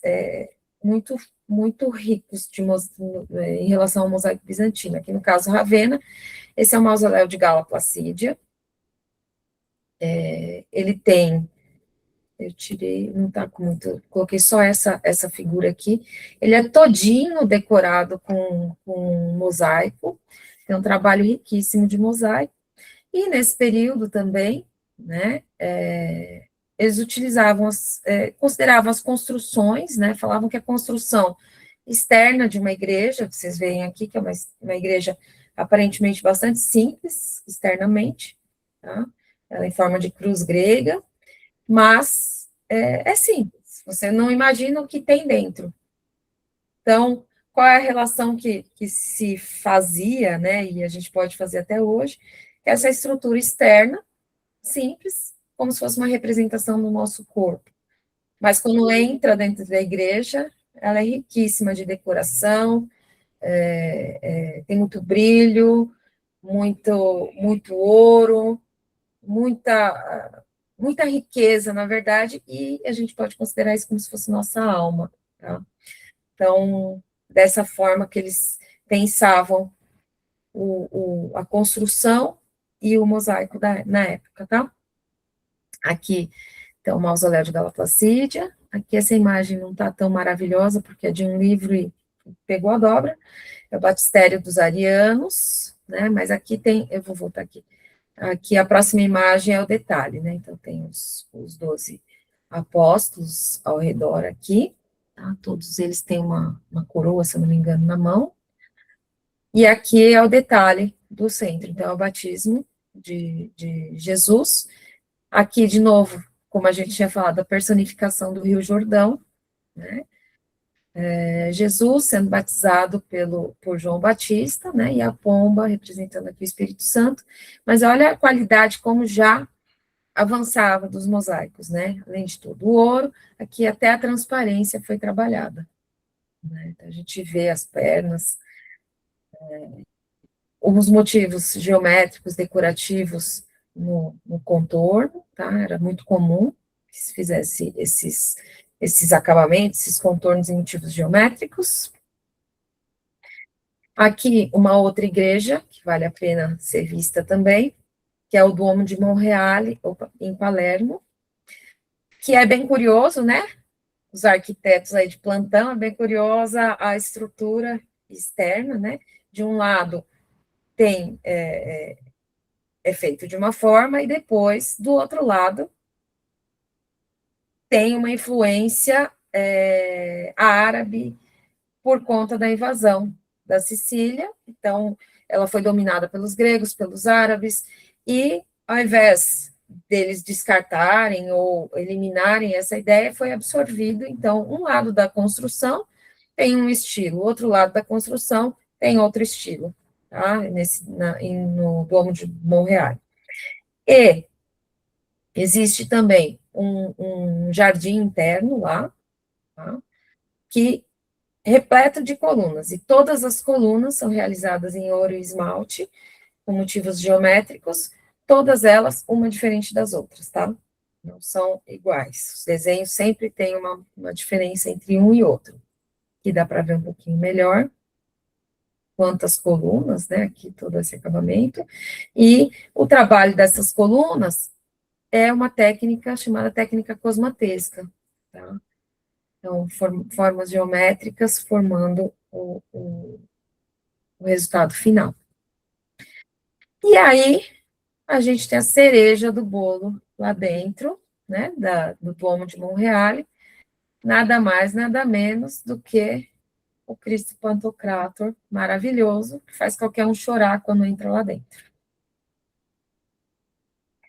muito, muito ricos em relação ao mosaico bizantino. Aqui no caso, Ravenna, esse é o mausoléu de Gala Placídia. Ele tem, eu tirei, não está com muito, coloquei só essa figura aqui. Ele é todinho decorado com mosaico, é um trabalho riquíssimo de mosaico. E nesse período também, né, eles utilizavam, consideravam as construções, né, falavam que a construção externa de uma igreja, que vocês veem aqui, que é uma igreja aparentemente bastante simples, externamente, tá? Ela é em forma de cruz grega, mas é simples, você não imagina o que tem dentro. Então, qual é a relação que se fazia, né, e a gente pode fazer até hoje, que essa estrutura externa, simples, como se fosse uma representação do nosso corpo. Mas quando entra dentro da igreja, ela é riquíssima de decoração, tem muito brilho, muito ouro, muita riqueza, na verdade, e a gente pode considerar isso como se fosse nossa alma, tá? Então, dessa forma que eles pensavam a construção e o mosaico na época, tá? Aqui, então, o mausoléu de Gala Placídia. Aqui essa imagem não está tão maravilhosa, porque é de um livro e pegou a dobra. É o Batistério dos Arianos, né? Mas aqui tem, eu vou voltar aqui. Aqui a próxima imagem é o detalhe, né? Então, tem os 12 apóstolos ao redor aqui, tá? Todos eles têm uma coroa, se eu não me engano, na mão. E aqui é o detalhe do centro, então é o batismo de Jesus. Aqui, de novo, como a gente tinha falado, a personificação do Rio Jordão, né? Jesus sendo batizado por João Batista, né? E a pomba representando aqui o Espírito Santo. Mas olha a qualidade como já avançava dos mosaicos, né? Além de tudo, o ouro, aqui até a transparência foi trabalhada, né? Então, a gente vê as pernas, os motivos geométricos, decorativos no contorno, tá? Era muito comum que se fizesse esses acabamentos, esses contornos em motivos geométricos. Aqui, uma outra igreja, que vale a pena ser vista também, que é o Duomo de Monreale, em Palermo, que é bem curioso, né? Os arquitetos aí de plantão, é bem curiosa a estrutura externa, né? De um lado, é feito de uma forma, e depois, do outro lado, tem uma influência árabe por conta da invasão da Sicília. Então, ela foi dominada pelos gregos, pelos árabes, e ao invés deles descartarem ou eliminarem essa ideia, foi absorvido. Então, um lado da construção tem um estilo, o outro lado da construção tem outro estilo, tá? No Duomo de Monreale. E existe também um jardim interno lá, tá? Que repleto de colunas, e todas as colunas são realizadas em ouro e esmalte, com motivos geométricos, todas elas uma diferente das outras, tá? Não são iguais. Os desenhos sempre têm uma diferença entre um e outro, que dá para ver um pouquinho melhor quantas colunas, né, aqui todo esse acabamento, e o trabalho dessas colunas é uma técnica chamada técnica cosmatesca, tá? Então, formas geométricas formando o resultado final. E aí, a gente tem a cereja do bolo lá dentro, né, do Duomo de Monreale, nada mais, nada menos do que o Cristo Pantocrator maravilhoso, que faz qualquer um chorar quando entra lá dentro.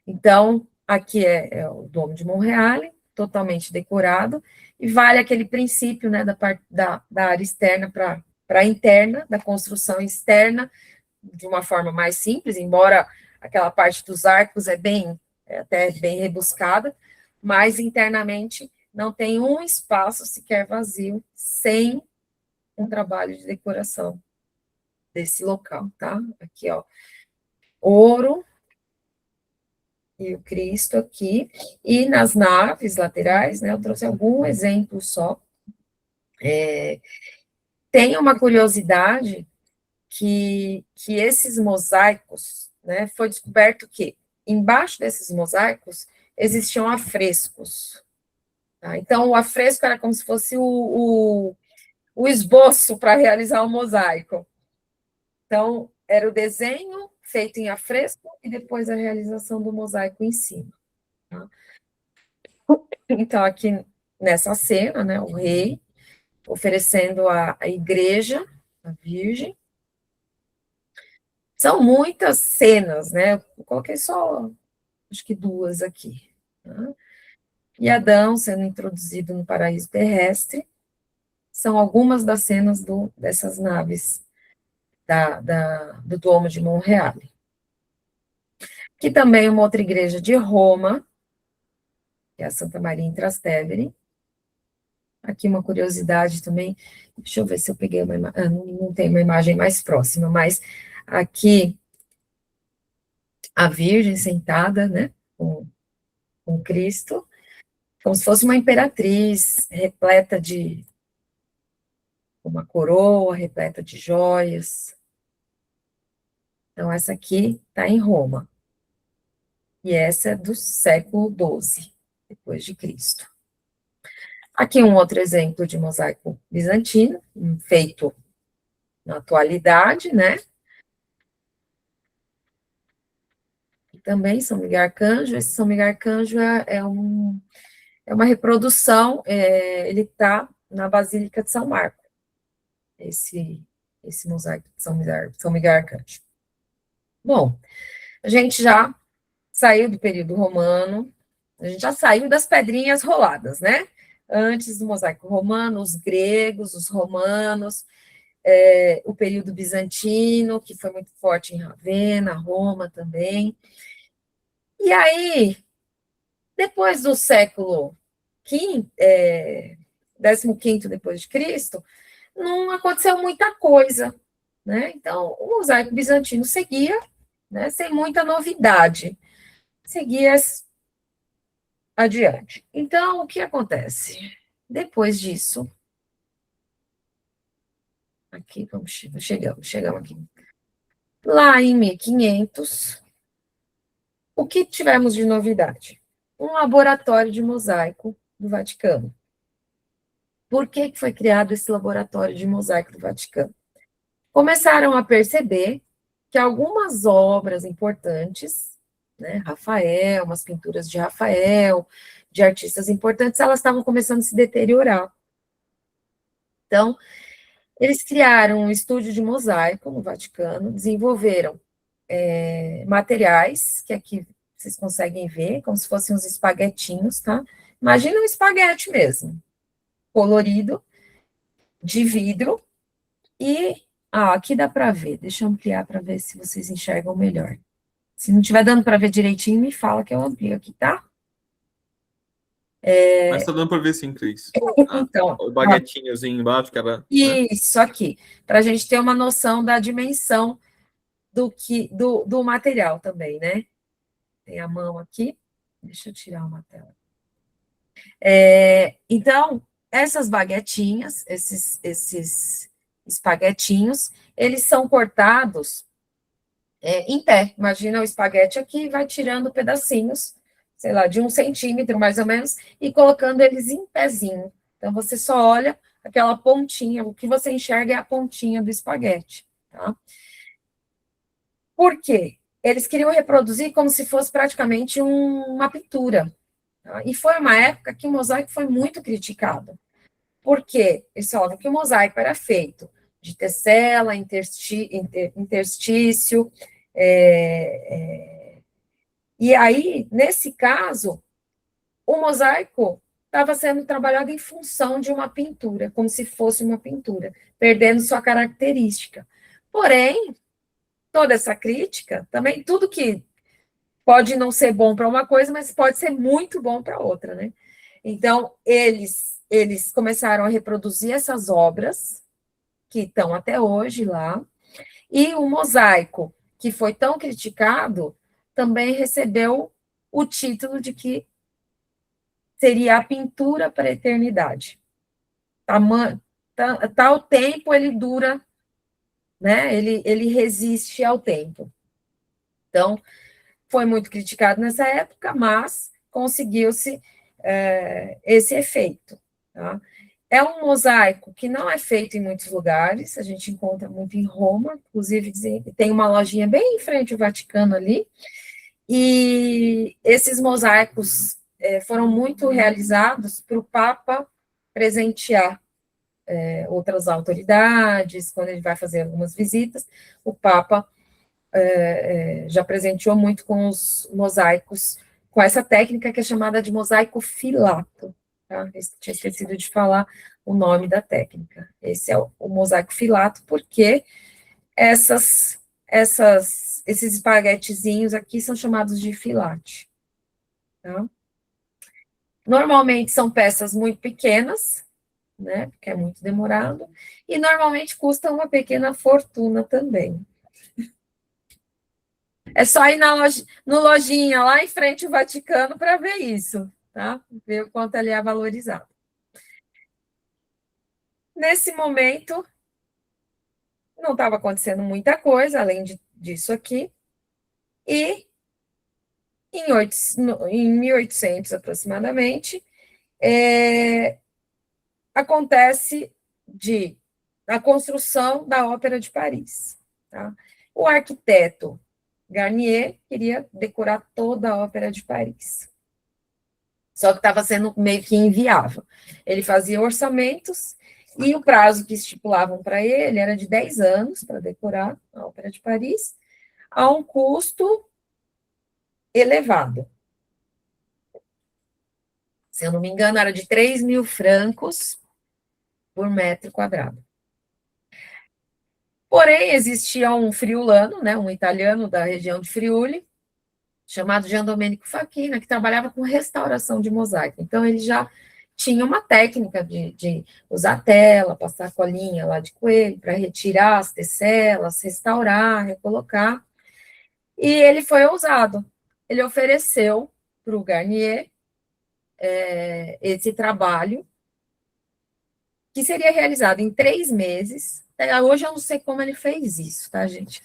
Então, aqui é o Duomo de Monreale, totalmente decorado, e vale aquele princípio, né, da área externa para a interna, da construção externa, de uma forma mais simples, embora aquela parte dos arcos até bem rebuscada, mas internamente não tem um espaço sequer vazio sem um trabalho de decoração desse local, tá? Aqui, ó, ouro e o Cristo aqui, e nas naves laterais, né, eu trouxe algum exemplo só. Tem uma curiosidade que esses mosaicos, né, foi descoberto que embaixo desses mosaicos existiam afrescos, tá? Então, o afresco era como se fosse o esboço para realizar o mosaico. Então, era o desenho feito em afresco e depois a realização do mosaico em cima, tá? Então, aqui nessa cena, né, o rei oferecendo a igreja, a Virgem. São muitas cenas, né? Eu coloquei só, acho que duas aqui, tá? E Adão sendo introduzido no paraíso terrestre. São algumas das cenas dessas naves do Duomo de Monreale. Que também é uma outra igreja de Roma, que é a Santa Maria in Trastevere. Aqui uma curiosidade também, deixa eu ver se eu peguei não tem uma imagem mais próxima, mas aqui a Virgem sentada, né, com Cristo, como se fosse uma imperatriz, repleta de uma coroa, repleta de joias. Então, essa aqui está em Roma. E essa é do século XII, depois de Cristo. Aqui um outro exemplo de mosaico bizantino, feito na atualidade, né? E também São Miguel Arcanjo. Esse São Miguel Arcanjo é uma reprodução, ele está na Basílica de São Marco, esse mosaico de São Miguel Arcanjo. Bom, a gente já saiu do período romano, a gente já saiu das pedrinhas roladas, né? Antes do mosaico romano, os gregos, os romanos, o período bizantino, que foi muito forte em Ravenna, Roma também. E aí, depois do século XV, 15º depois de Cristo, não aconteceu muita coisa, né? Então, o mosaico bizantino seguia, né, sem muita novidade, seguia adiante. Então, o que acontece? Depois disso, aqui, chegamos aqui. Lá em 1500, o que tivemos de novidade? Um laboratório de mosaico do Vaticano. Por que foi criado esse laboratório de mosaico do Vaticano? Começaram a perceber que algumas obras importantes, né, Rafael, umas pinturas de Rafael, de artistas importantes, elas estavam começando a se deteriorar. Então, eles criaram um estúdio de mosaico no Vaticano, desenvolveram materiais, que aqui vocês conseguem ver, como se fossem uns espaguetinhos, tá? Imagina um espaguete mesmo, colorido, de vidro, e aqui dá para ver, deixa eu ampliar para ver se vocês enxergam melhor. Se não estiver dando para ver direitinho, me fala que eu amplio aqui, tá? Mas tá dando para ver sim, Cris. Então, o baguetinhozinho embaixo, que era... Isso aqui, para a gente ter uma noção da dimensão do material também, né? Tem a mão aqui, deixa eu tirar uma tela. Então, essas baguetinhas, esses espaguetinhos, eles são cortados em pé. Imagina o espaguete aqui, vai tirando pedacinhos, sei lá, de 1 centímetro mais ou menos, e colocando eles em pezinho. Então, você só olha aquela pontinha, o que você enxerga é a pontinha do espaguete, tá? Por quê? Eles queriam reproduzir como se fosse praticamente uma pintura. Tá? E foi uma época que o mosaico foi muito criticado. Por quê? Eles falavam que o mosaico era feito de tessela, interstício, e aí, nesse caso, o mosaico estava sendo trabalhado em função de uma pintura, como se fosse uma pintura, perdendo sua característica. Porém, toda essa crítica, também tudo que pode não ser bom para uma coisa, mas pode ser muito bom para outra, né? Então, eles começaram a reproduzir essas obras, que estão até hoje lá, e o mosaico, que foi tão criticado, também recebeu o título de que seria a pintura para a eternidade. Tal tempo ele dura, né? Ele resiste ao tempo. Então, foi muito criticado nessa época, mas conseguiu-se esse efeito. Tá? É um mosaico que não é feito em muitos lugares, a gente encontra muito em Roma, inclusive tem uma lojinha bem em frente ao Vaticano ali, e esses mosaicos foram muito realizados para o Papa presentear outras autoridades, quando ele vai fazer algumas visitas, o Papa já presenteou muito com os mosaicos, com essa técnica que é chamada de mosaico filato. Tá? Eu tinha esquecido de falar o nome da técnica. Esse é o mosaico filato, porque esses espaguetezinhos aqui são chamados de filate. Tá? Normalmente são peças muito pequenas, né, porque é muito demorado, e normalmente custa uma pequena fortuna também. É só ir no lojinha lá em frente ao Vaticano para ver isso, tá? Ver o quanto ele é valorizado. Nesse momento, não estava acontecendo muita coisa, além disso aqui, e em 1800 aproximadamente, acontece a construção da Ópera de Paris. Tá? O arquiteto Garnier queria decorar toda a Ópera de Paris. Só que estava sendo meio que inviável. Ele fazia orçamentos e o prazo que estipulavam para ele era de 10 anos para decorar a Ópera de Paris, a um custo elevado. Se eu não me engano, era de 3.000 francos por metro quadrado. Porém, existia um friulano, né, um italiano da região de Friuli, chamado Gian Domenico Facchina, que trabalhava com restauração de mosaico. Então, ele já tinha uma técnica de usar tela, passar colinha lá de coelho, para retirar as tecelas, restaurar, recolocar. E ele foi ousado. Ele ofereceu para o Garnier esse trabalho, que seria realizado em 3 meses, Até hoje eu não sei como ele fez isso, tá, gente?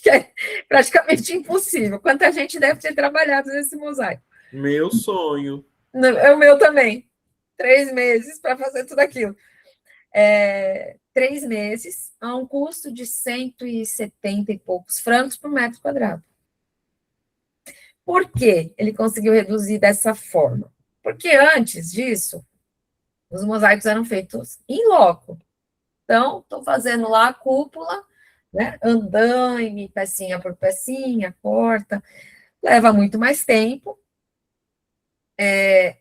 Que é praticamente impossível. Quanta gente deve ter trabalhado nesse mosaico. Meu sonho. É o meu também. 3 meses para fazer tudo aquilo. 3 meses a um custo de 170 e poucos francos por metro quadrado. Por que ele conseguiu reduzir dessa forma? Porque antes disso, os mosaicos eram feitos em loco. Então, estou fazendo lá a cúpula, né? Andaime, pecinha por pecinha, corta, leva muito mais tempo.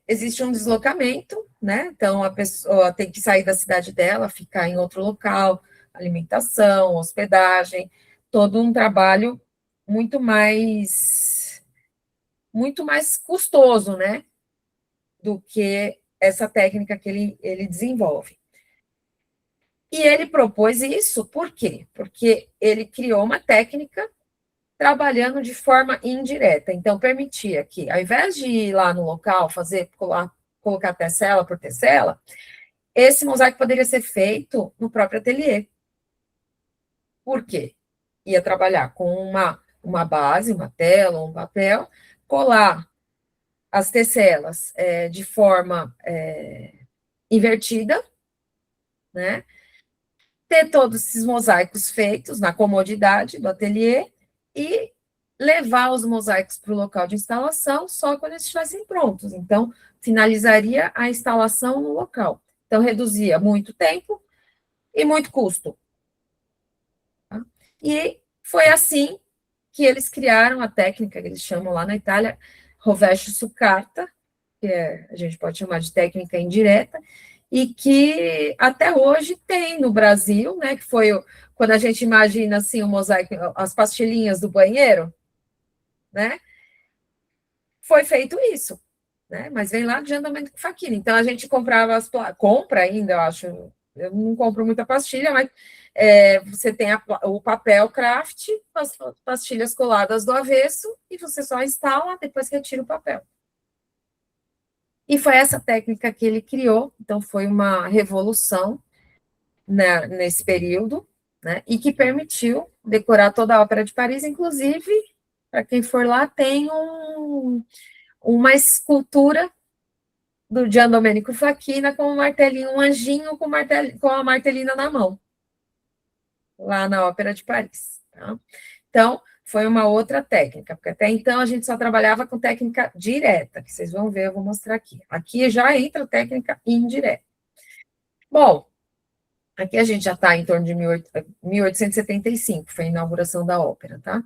Existe um deslocamento, né? Então, a pessoa tem que sair da cidade dela, ficar em outro local, alimentação, hospedagem, todo um trabalho muito mais custoso, né? Do que essa técnica que ele desenvolve. E ele propôs isso, por quê? Porque ele criou uma técnica trabalhando de forma indireta. Então, permitia que, ao invés de ir lá no local, colocar tecela por tecela, esse mosaico poderia ser feito no próprio ateliê. Por quê? Ia trabalhar com uma base, uma tela, um papel, colar as tecelas de forma invertida, né? Ter todos esses mosaicos feitos na comodidade do ateliê e levar os mosaicos para o local de instalação só quando eles estivessem prontos. Então, finalizaria a instalação no local. Então, reduzia muito tempo e muito custo. Tá? E foi assim que eles criaram a técnica que eles chamam lá na Itália, rovescio sucata, que a gente pode chamar de técnica indireta, e que até hoje tem no Brasil, né, que foi quando a gente imagina assim o mosaico, as pastilhinhas do banheiro, né, foi feito isso, né, mas vem lá de andamento com faquina. Então a gente comprava compra ainda, eu acho, eu não compro muita pastilha, mas você tem o papel craft, as pastilhas coladas do avesso, e você só instala depois que retira o papel. E foi essa técnica que ele criou, então foi uma revolução, né, nesse período, né, e que permitiu decorar toda a Ópera de Paris, inclusive, para quem for lá, tem uma escultura do Gian Domenico Facchina com um martelinho, um anjinho com a martelina na mão, lá na Ópera de Paris. Tá? Então, foi uma outra técnica, porque até então a gente só trabalhava com técnica direta, que vocês vão ver, eu vou mostrar aqui. Aqui já entra a técnica indireta. Bom, aqui a gente já está em torno de 1875, foi a inauguração da ópera, tá?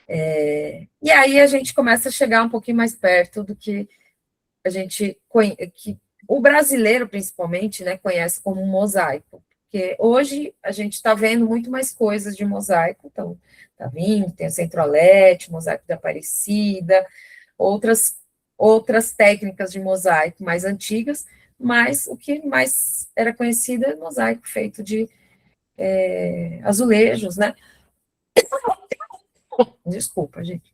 E aí a gente começa a chegar um pouquinho mais perto do que a gente que o brasileiro, principalmente, né, conhece como mosaico. Porque hoje a gente está vendo muito mais coisas de mosaico, então está vindo, tem o Centro-Oeste, mosaico da Aparecida, outras técnicas de mosaico mais antigas, mas o que mais era conhecido é mosaico feito de azulejos, né? Desculpa, gente.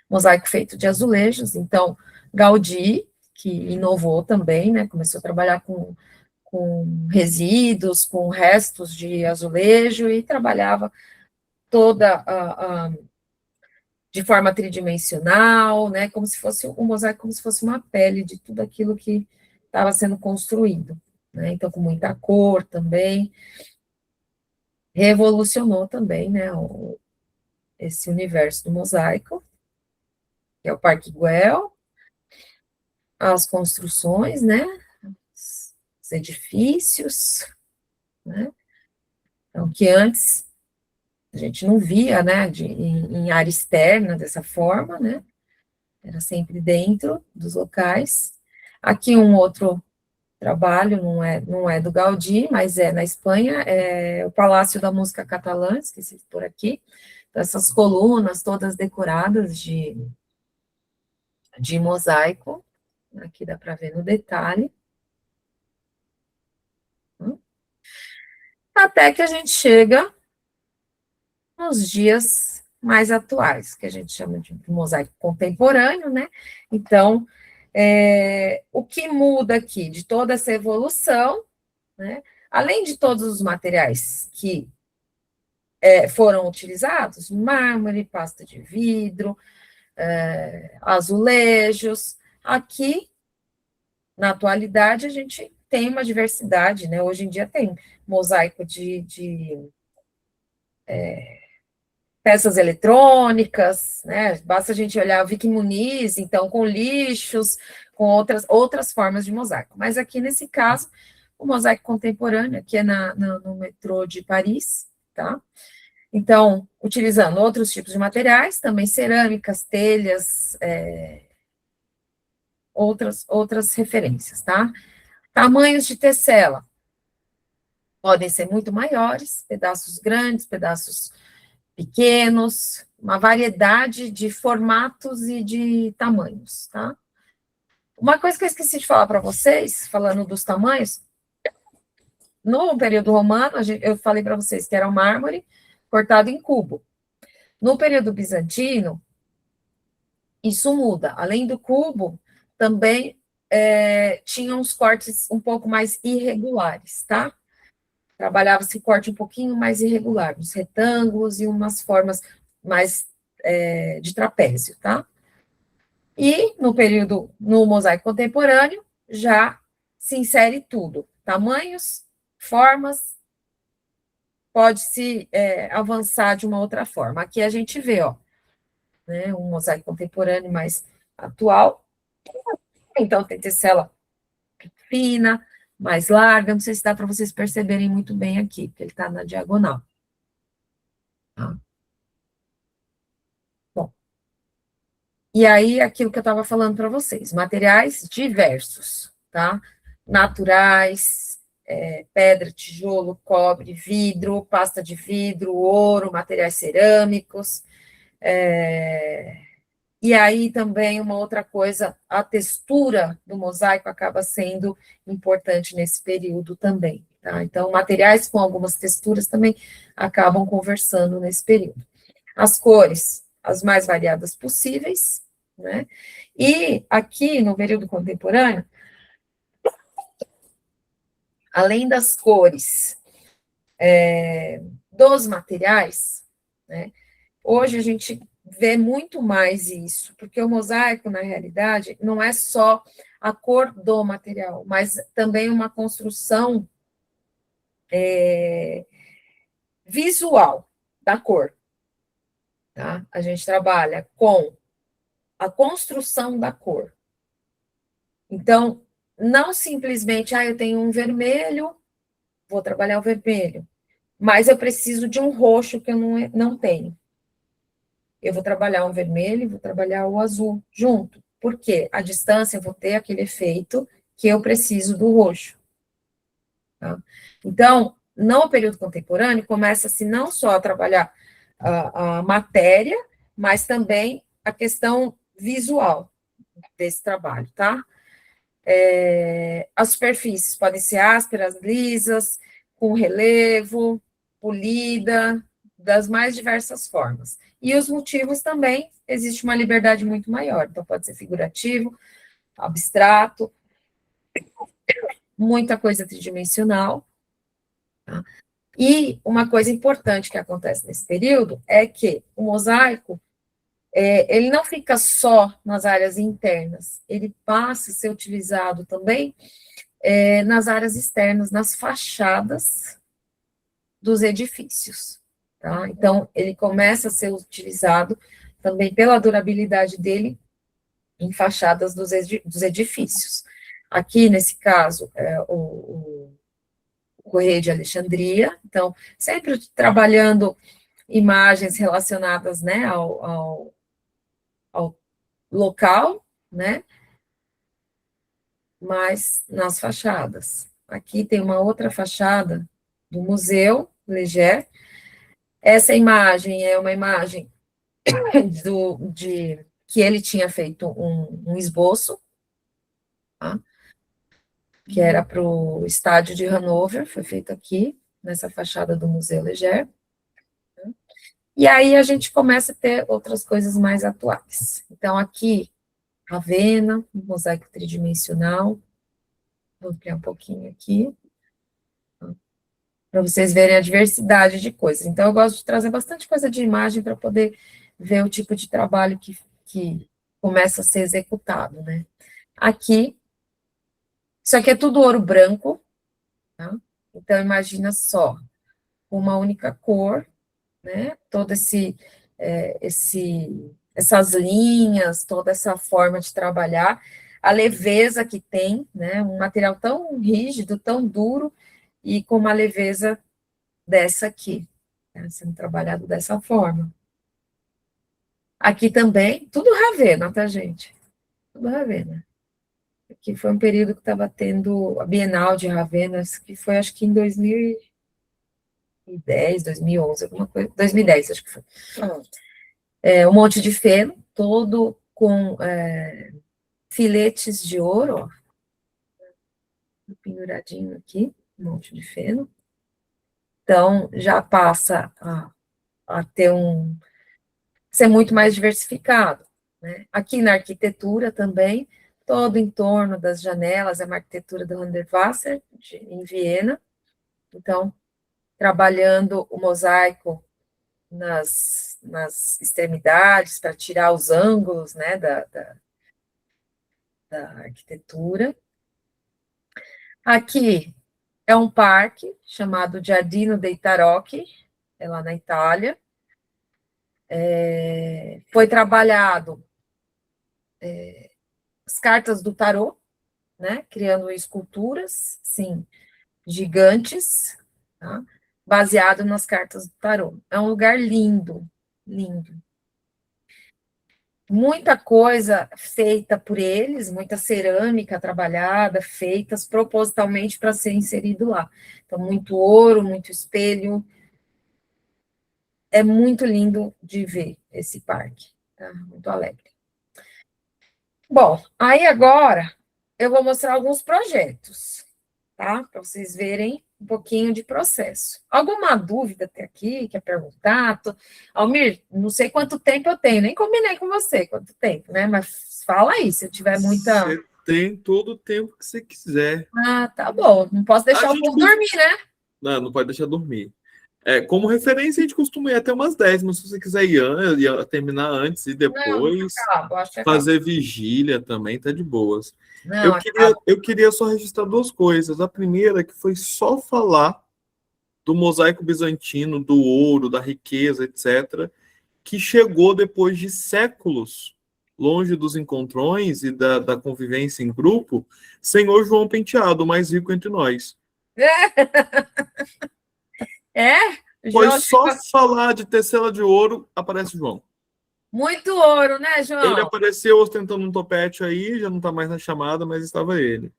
Mosaico feito de azulejos, então Gaudí, que inovou também, né? Começou a trabalhar com resíduos, com restos de azulejo e trabalhava toda de forma tridimensional, né, como se fosse um mosaico, como se fosse uma pele de tudo aquilo que estava sendo construído, né, então com muita cor também, revolucionou também, né, esse universo do mosaico, que é o Parque Güell, as construções, né, os edifícios, né, então que antes a gente não via, né, em área externa dessa forma, né, era sempre dentro dos locais. Aqui um outro trabalho, não é do Gaudí, mas é na Espanha, é o Palácio da Música Catalã, esqueci por aqui, então, essas colunas todas decoradas de mosaico, aqui dá para ver no detalhe, até que a gente chega nos dias mais atuais, que a gente chama de mosaico contemporâneo, né? Então, o que muda aqui de toda essa evolução, né? além de todos os materiais que foram utilizados, mármore, pasta de vidro, azulejos, aqui, na atualidade, a gente tem uma diversidade, né? Hoje em dia tem mosaico de peças eletrônicas, né? Basta a gente olhar o Vicky Muniz, então, com lixos, com outras formas de mosaico. Mas aqui, nesse caso, o mosaico contemporâneo, que é no metrô de Paris, tá? Então, utilizando outros tipos de materiais, também cerâmicas, telhas, outras referências, tá? Tamanhos de tessela podem ser muito maiores, pedaços grandes, pedaços pequenos, uma variedade de formatos e de tamanhos, tá? Uma coisa que eu esqueci de falar para vocês, falando dos tamanhos, no período romano, eu falei para vocês que era o mármore cortado em cubo. No período bizantino, isso muda. Além do cubo, também tinha uns cortes um pouco mais irregulares, tá? Trabalhava-se corte um pouquinho mais irregular, uns retângulos e umas formas mais de trapézio, tá? E no mosaico contemporâneo, já se insere tudo, tamanhos, formas, pode-se avançar de uma outra forma. Aqui a gente vê, ó, né, um mosaico contemporâneo mais atual, então tem tessela fina, mais larga, não sei se dá para vocês perceberem muito bem aqui, porque ele está na diagonal. Tá? Bom, e aí, aquilo que eu estava falando para vocês, materiais diversos, tá? Naturais, pedra, tijolo, cobre, vidro, pasta de vidro, ouro, materiais cerâmicos, e aí também uma outra coisa, a textura do mosaico acaba sendo importante nesse período também, tá? Então, materiais com algumas texturas também acabam conversando nesse período. As cores, as mais variadas possíveis, né? E aqui, no período contemporâneo, além das cores dos materiais, né? Hoje a gente vê muito mais isso, porque o mosaico, na realidade, não é só a cor do material, mas também uma construção visual da cor. Tá? A gente trabalha com a construção da cor. Então, não simplesmente, eu tenho um vermelho, vou trabalhar o vermelho, mas eu preciso de um roxo que eu não tenho. Eu vou trabalhar um vermelho e vou trabalhar o azul junto. Por quê? A distância eu vou ter aquele efeito que eu preciso do roxo. Tá? Então, no período contemporâneo, começa-se não só a trabalhar a matéria, mas também a questão visual desse trabalho, tá? As superfícies podem ser ásperas, lisas, com relevo, polida, das mais diversas formas. E os motivos também, existe uma liberdade muito maior, então pode ser figurativo, abstrato, muita coisa tridimensional. Tá? E uma coisa importante que acontece nesse período é que o mosaico, ele não fica só nas áreas internas, ele passa a ser utilizado também nas áreas externas, nas fachadas dos edifícios. Tá? Então, ele começa a ser utilizado também pela durabilidade dele em fachadas dos edifícios. Aqui, nesse caso, o Correio de Alexandria, então, sempre trabalhando imagens relacionadas, né, ao local, né, mas nas fachadas. Aqui tem uma outra fachada do Museu Leger. Essa imagem é uma imagem que ele tinha feito um esboço, tá? Que era para o estádio de Hannover, foi feito aqui, nessa fachada do Museu Leger. E aí a gente começa a ter outras coisas mais atuais. Então, aqui, Ravenna, um mosaico tridimensional. Vou ampliar um pouquinho aqui. para vocês verem a diversidade de coisas. Então, eu gosto de trazer bastante coisa de imagem para poder ver o tipo de trabalho que começa a ser executado, né? Aqui, isso aqui é tudo ouro branco, tá? Então, imagina só, uma única cor, né? Todo essas linhas, toda essa forma de trabalhar, a leveza que tem, né? Um material tão rígido, tão duro, e com uma leveza dessa aqui, né? Sendo trabalhado dessa forma. Aqui também, tudo Ravenna, tá, gente? Tudo Ravenna. Aqui foi um período que estava tendo a Bienal de Ravenna, que foi, acho que em 2010, 2011, alguma coisa, 2010, acho que foi. Um monte de feno, todo com filetes de ouro, ó, penduradinho aqui, um monte de feno. Então, já passa a ser muito mais diversificado, né? Aqui na arquitetura também, todo em torno das janelas, é uma arquitetura do Hundertwasser, em Viena. Então, trabalhando o mosaico nas extremidades, para tirar os ângulos, né, da arquitetura. Aqui é um parque chamado Giardino dei Tarocchi, é lá na Itália. Foi trabalhado as cartas do tarô, né, criando esculturas, sim, gigantes, tá, baseado nas cartas do tarô. É um lugar lindo, lindo. Muita coisa feita por eles, muita cerâmica trabalhada, feitas propositalmente para ser inserido lá. Então, muito ouro, muito espelho. É muito lindo de ver esse parque, tá? Muito alegre. Bom, aí agora eu vou mostrar alguns projetos, tá? Para vocês verem um pouquinho de processo. Alguma dúvida até aqui, quer perguntar? Almir, não sei quanto tempo eu tenho, nem combinei com você quanto tempo, né? Mas fala aí, se eu tiver muita... Você tem todo o tempo que você quiser. Ah, tá bom. Não posso deixar o povo dormir, né? Não pode deixar dormir. Como referência, a gente costuma ir até umas 10, mas se você quiser ir terminar antes e depois fazer vigília também, tá de boas. Não, eu queria só registrar duas coisas. A primeira, que foi só falar do mosaico bizantino, do ouro, da riqueza, etc., que chegou depois de séculos, longe dos encontrões e da convivência em grupo, Senhor João Penteado, o mais rico entre nós. Foi só falar de tecela de ouro, aparece João. Muito ouro, né, João? Ele apareceu ostentando um topete aí, já não está mais na chamada, mas estava ele.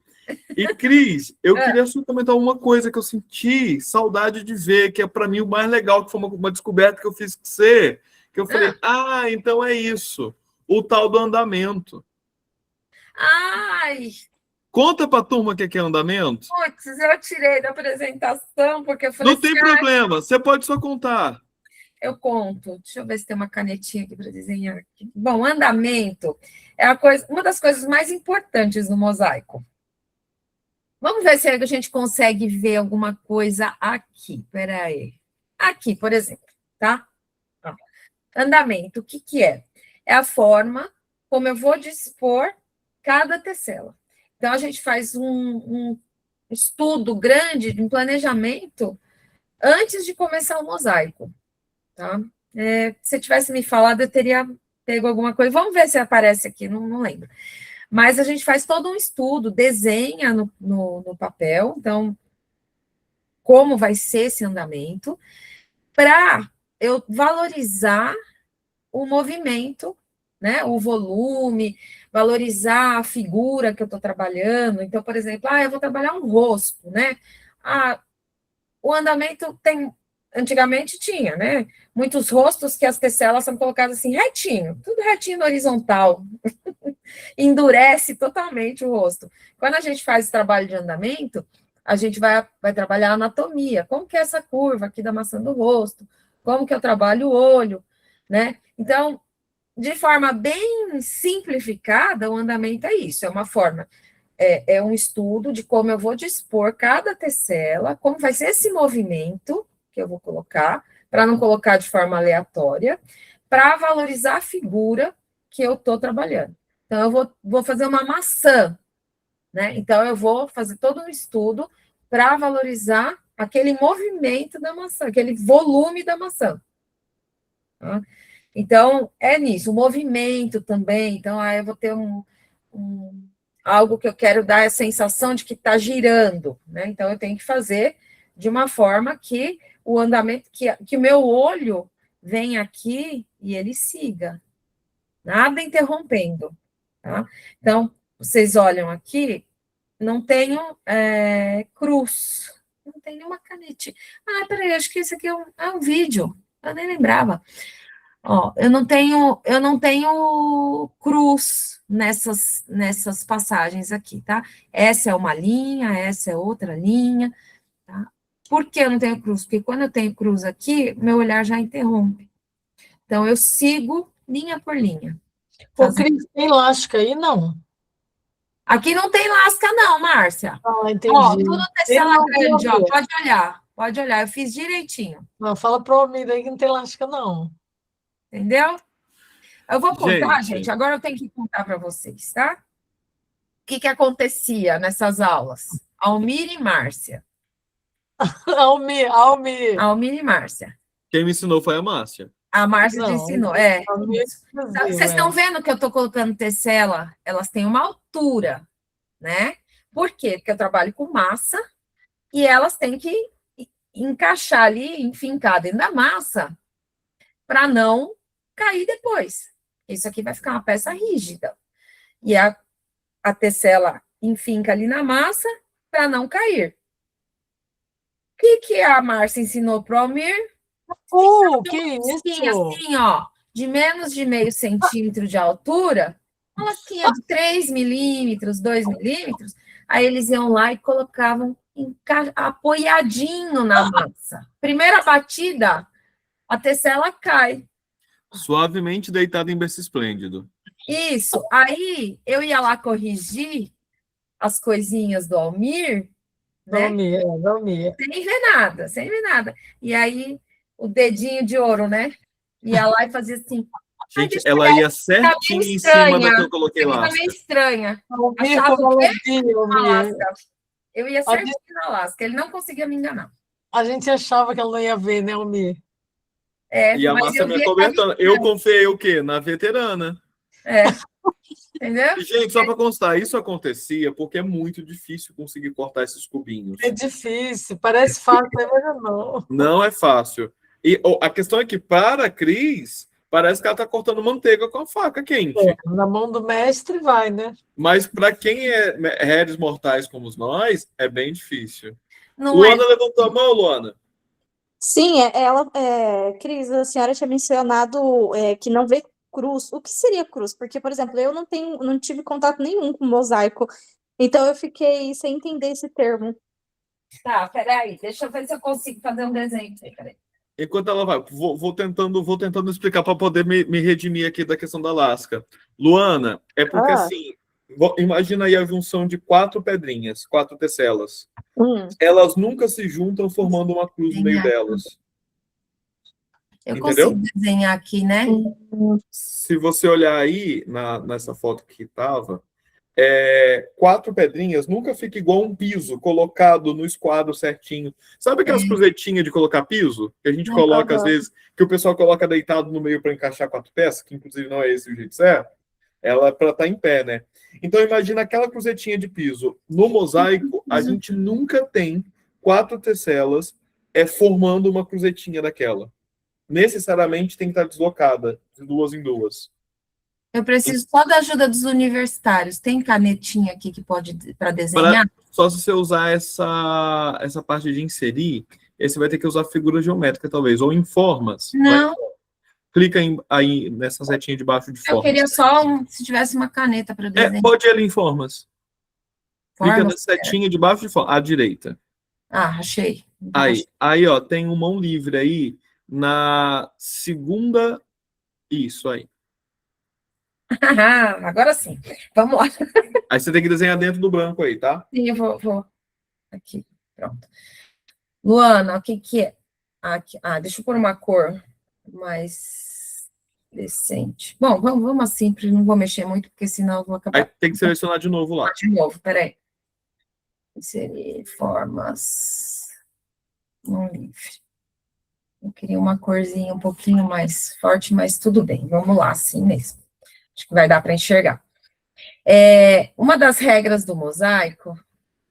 E, Cris, eu queria só comentar uma coisa que eu senti saudade de ver, que é para mim o mais legal, que foi uma descoberta que eu fiz com você, que eu falei, então é isso, o tal do andamento. Ai! Conta para a turma o que é andamento. Putz, eu tirei da apresentação, porque eu falei... Não tem problema, você pode só contar. Eu conto. Deixa eu ver se tem uma canetinha aqui para desenhar. Aqui. Bom, andamento é uma das coisas mais importantes no mosaico. Vamos ver se a gente consegue ver alguma coisa aqui. Espera aí. Aqui, por exemplo, tá? Andamento, o que é? É a forma como eu vou dispor cada tecela. Então, a gente faz um estudo grande, um planejamento, antes de começar o mosaico, tá? Se eu tivesse me falado, eu teria pego alguma coisa. Vamos ver se aparece aqui, não lembro. Mas a gente faz todo um estudo, desenha no papel, então, como vai ser esse andamento, para eu valorizar o movimento, né, o volume, valorizar a figura que eu estou trabalhando. Então, por exemplo, eu vou trabalhar um rosto, né? O andamento antigamente tinha, né? Muitos rostos que as tecelas são colocadas assim, retinho, tudo retinho no horizontal. Endurece totalmente o rosto. Quando a gente faz esse trabalho de andamento, a gente vai trabalhar a anatomia. Como que é essa curva aqui da maçã do rosto? Como que eu trabalho o olho, né? Então, de forma bem simplificada, o andamento é isso, é uma forma é um estudo de como eu vou dispor cada tecela, como vai ser esse movimento que eu vou colocar, para não colocar de forma aleatória, para valorizar a figura que eu estou trabalhando. Então, eu vou fazer uma maçã, né? Então, eu vou fazer todo um estudo para valorizar aquele movimento da maçã, aquele volume da maçã. Tá? Então, é nisso, o movimento também. Então, aí eu vou ter algo que eu quero dar a sensação de que está girando, né? Então, eu tenho que fazer de uma forma que o andamento, que o meu olho venha aqui e ele siga, nada interrompendo, tá? Então, vocês olham aqui, não tenho cruz, não tem nenhuma canetinha. Ah, peraí, acho que esse aqui é um vídeo, eu nem lembrava. Ó, eu não tenho cruz nessas passagens aqui, tá? Essa é uma linha, essa é outra linha, tá? Por que eu não tenho cruz? Porque quando eu tenho cruz aqui, meu olhar já interrompe. Então, eu sigo linha por linha. Ô, Cris, tem lasca aí? Não. Aqui não tem lasca, não, Márcia. Ah, entendi. Ó, tudo tecela Não, grande, ó. não. Pode olhar. Eu fiz direitinho, Não, fala pro Almir aí que não tem lasca, não. entendeu? Eu vou contar, Gente. gente. Agora eu tenho que contar para vocês, tá? O que acontecia nessas aulas? Almir e Márcia. Almir. E Márcia. Quem me ensinou foi a Márcia. A Márcia te Não, ensinou. Almir Vocês estão vendo que eu estou colocando tecela? Elas têm uma altura, né? Por quê? Porque eu trabalho com massa e elas têm que encaixar ali, enfincar dentro da massa para não cair depois. Isso aqui vai ficar uma peça rígida. E a tecela enfinca ali na massa para não cair. O que a Márcia ensinou para o Almir? Que isso? Assim, ó, de menos de meio centímetro de altura, uma lasquinha de 3 milímetros, 2 milímetros, aí eles iam lá e colocavam apoiadinho na massa. Primeira batida, a tecela cai. Suavemente deitado em berço esplêndido. Isso. Aí eu ia lá corrigir as coisinhas do Almir, né? Almir. Sem ver nada. E aí o dedinho de ouro, né? Ia lá e fazia assim. Gente, ela ia certinho em cima da que eu coloquei lá. Meio estranha. Almir, Achava como que Almir. eu ia certinho na lasca. Ele não conseguia me enganar. A gente achava que ela não ia ver, né, Almir? E a Márcia me comentando. Eu confiei o quê? Na veterana. Entendeu? E, gente, só para constar, isso acontecia porque é muito difícil conseguir cortar esses cubinhos. É difícil, parece fácil, mas não. Não é fácil. E a questão é que, para a Cris, parece que ela está cortando manteiga com a faca quente. Na mão do mestre vai, né? Mas para quem é réis mortais como nós, é bem difícil. Não Luana levantou a mão, Luana? Sim, Cris, a senhora tinha mencionado que não vê cruz. O que seria cruz? Porque, por exemplo, eu não tive contato nenhum com mosaico, então eu fiquei sem entender esse termo. Tá, peraí, deixa eu ver se eu consigo fazer um desenho. Peraí. Enquanto ela vai, vou tentando explicar para poder me redimir aqui da questão da lasca. Luana, é porque assim, imagina aí a junção de 4 pedrinhas, 4 tecelas. Elas nunca se juntam formando uma cruz no meio delas. Eu entendeu? consigo desenhar aqui, né? Se você olhar aí nessa foto que estava, 4 pedrinhas nunca fica igual um piso colocado no esquadro certinho. Sabe aquelas cruzetinhas de colocar piso? Que a gente coloca, às vezes, que o pessoal coloca deitado no meio para encaixar 4 peças, que inclusive não é esse o jeito certo? Ela é para estar em pé, né? Então, imagina aquela cruzetinha de piso. No mosaico, a gente nunca tem 4 tecelas formando uma cruzetinha daquela. Necessariamente tem que estar deslocada, de 2 em 2. Eu preciso só da ajuda dos universitários. Tem canetinha aqui que pode para desenhar? Só se você usar essa parte de inserir, aí você vai ter que usar figura geométrica, talvez, ou em formas. Não. Clica aí nessa setinha de baixo de formas. Eu queria só se tivesse uma caneta para desenhar. Pode ir ali em formas. Clica na setinha de baixo de formas, à direita. Achei. Aí, ó, tem uma mão livre aí na segunda. Isso aí. Agora sim. Vamos lá. Aí você tem que desenhar dentro do branco aí, tá? Sim, eu vou. Aqui, pronto. Luana, o que que é? Aqui, deixa eu pôr uma cor mais decente. Bom, vamos assim, não vou mexer muito, porque senão eu vou Aí acabar tem que selecionar de novo lá. de novo, peraí. Inserir formas no livre. Eu queria uma corzinha um pouquinho mais forte, mas tudo bem, vamos lá, assim mesmo. Acho que vai dar para enxergar. Uma das regras do mosaico,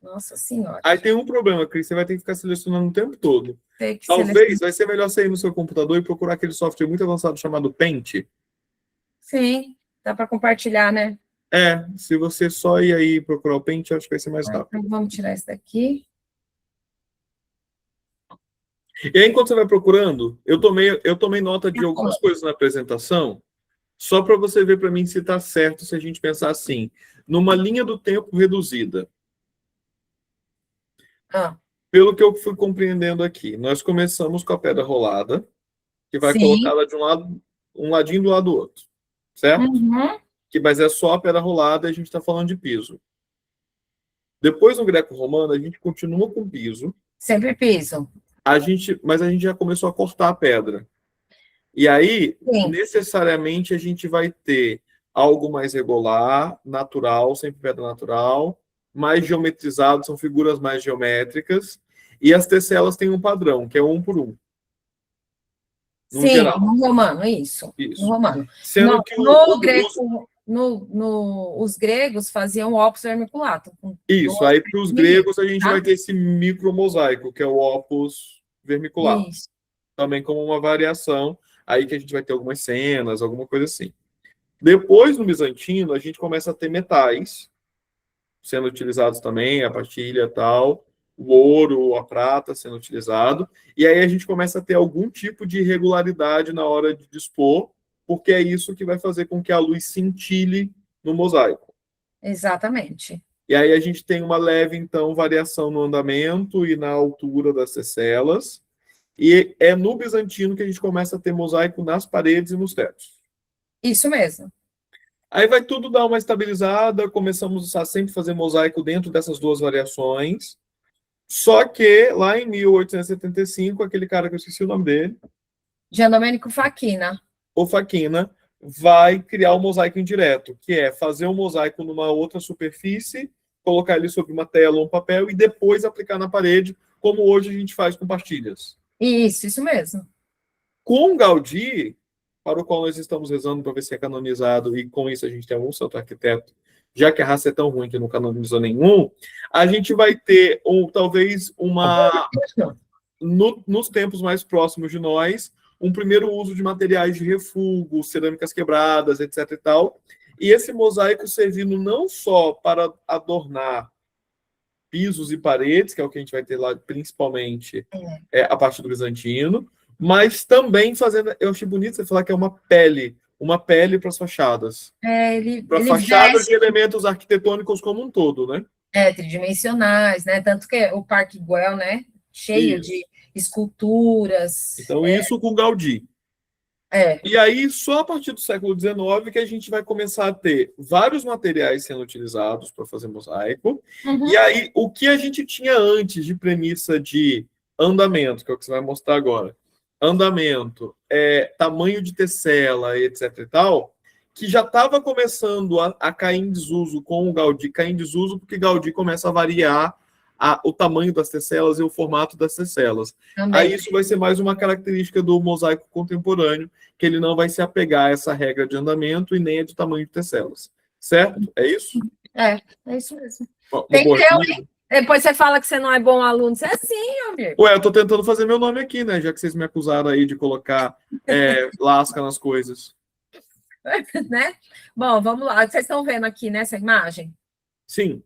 nossa senhora. Aí tem um problema, Cris, você vai ter que ficar selecionando o tempo todo. Tem que Talvez vai ser melhor você ir no seu computador e procurar aquele software muito avançado chamado Paint. Sim, dá para compartilhar, né? Se você só ir aí procurar o Paint, acho que vai ser mais rápido. Então vamos tirar esse daqui. E aí, enquanto você vai procurando, eu tomei nota de algumas coisas na apresentação, só para você ver para mim se está certo, se a gente pensar assim, numa linha do tempo reduzida. Pelo que eu fui compreendendo aqui, nós começamos com a pedra rolada, que vai colocar ela de um ladinho do lado do outro, certo? Uhum. Mas é só a pedra rolada e a gente está falando de piso. Depois, no greco-romano, a gente continua com piso. Sempre piso. Mas a gente já começou a cortar a pedra. E aí, Sim. necessariamente, a gente vai ter algo mais regular, natural, sempre pedra natural, mais geometrizado, são figuras mais geométricas, e as tecelas têm um padrão, que é 1 por 1. Sim, geral. No romano, isso. No romano. Sendo que no greco, os gregos faziam o opus vermiculatum. Isso, aí para os gregos a gente vai ter esse micromosaico, que é o opus vermiculatum. Isso. Também como uma variação, aí que a gente vai ter algumas cenas, alguma coisa assim. Depois, no bizantino, a gente começa a ter metais sendo utilizados também, a partilha e tal, o ouro, a prata sendo utilizado, e aí a gente começa a ter algum tipo de irregularidade na hora de dispor, porque é isso que vai fazer com que a luz cintile no mosaico. Exatamente. E aí a gente tem uma leve, então, variação no andamento e na altura das tecelas, e é no bizantino que a gente começa a ter mosaico nas paredes e nos tetos. Isso mesmo. Aí vai tudo dar uma estabilizada, começamos a sempre fazer mosaico dentro dessas duas variações. Só que lá em 1875, aquele cara que eu esqueci o nome dele, Gian Domenico Facchina. O Facchina vai criar o mosaico indireto, que é fazer um mosaico numa outra superfície, colocar ele sobre uma tela ou um papel e depois aplicar na parede, como hoje a gente faz com pastilhas. Isso mesmo. Com Gaudí, para o qual nós estamos rezando para ver se é canonizado, e com isso a gente tem algum santo arquiteto, já que a raça é tão ruim que não canonizou nenhum, a gente vai ter, ou talvez, nos tempos mais próximos de nós, um primeiro uso de materiais de refúgio, cerâmicas quebradas, etc. e tal, e esse mosaico servindo não só para adornar pisos e paredes, que é o que a gente vai ter lá principalmente a partir do bizantino, mas também fazendo, eu achei bonito você falar que é uma pele para as fachadas. Para fachadas de elementos arquitetônicos como um todo, né? Tridimensionais, né? Tanto que o Parque Güell, né? Cheio de esculturas. Então, isso com Gaudí. E aí, só a partir do século XIX que a gente vai começar a ter vários materiais sendo utilizados para fazer mosaico. Uhum. E aí, o que a gente tinha antes de premissa de andamento, que é o que você vai mostrar agora, andamento, tamanho de tecela, etc. e tal, que já estava começando a cair em desuso com o Gaudí, cair em desuso porque Gaudí começa a variar o tamanho das tecelas e o formato das tecelas. Também. Aí isso vai ser mais uma característica do mosaico contemporâneo, que ele não vai se apegar a essa regra de andamento e nem a de tamanho de tecelas. Certo? É isso? É isso mesmo. Tem que ter Depois você fala que você não é bom aluno. Você é sim, amigo. Ué, eu tô tentando fazer meu nome aqui, né? Já que vocês me acusaram aí de colocar lasca nas coisas. Né? Bom, vamos lá. Vocês estão vendo aqui nessa imagem? Sim.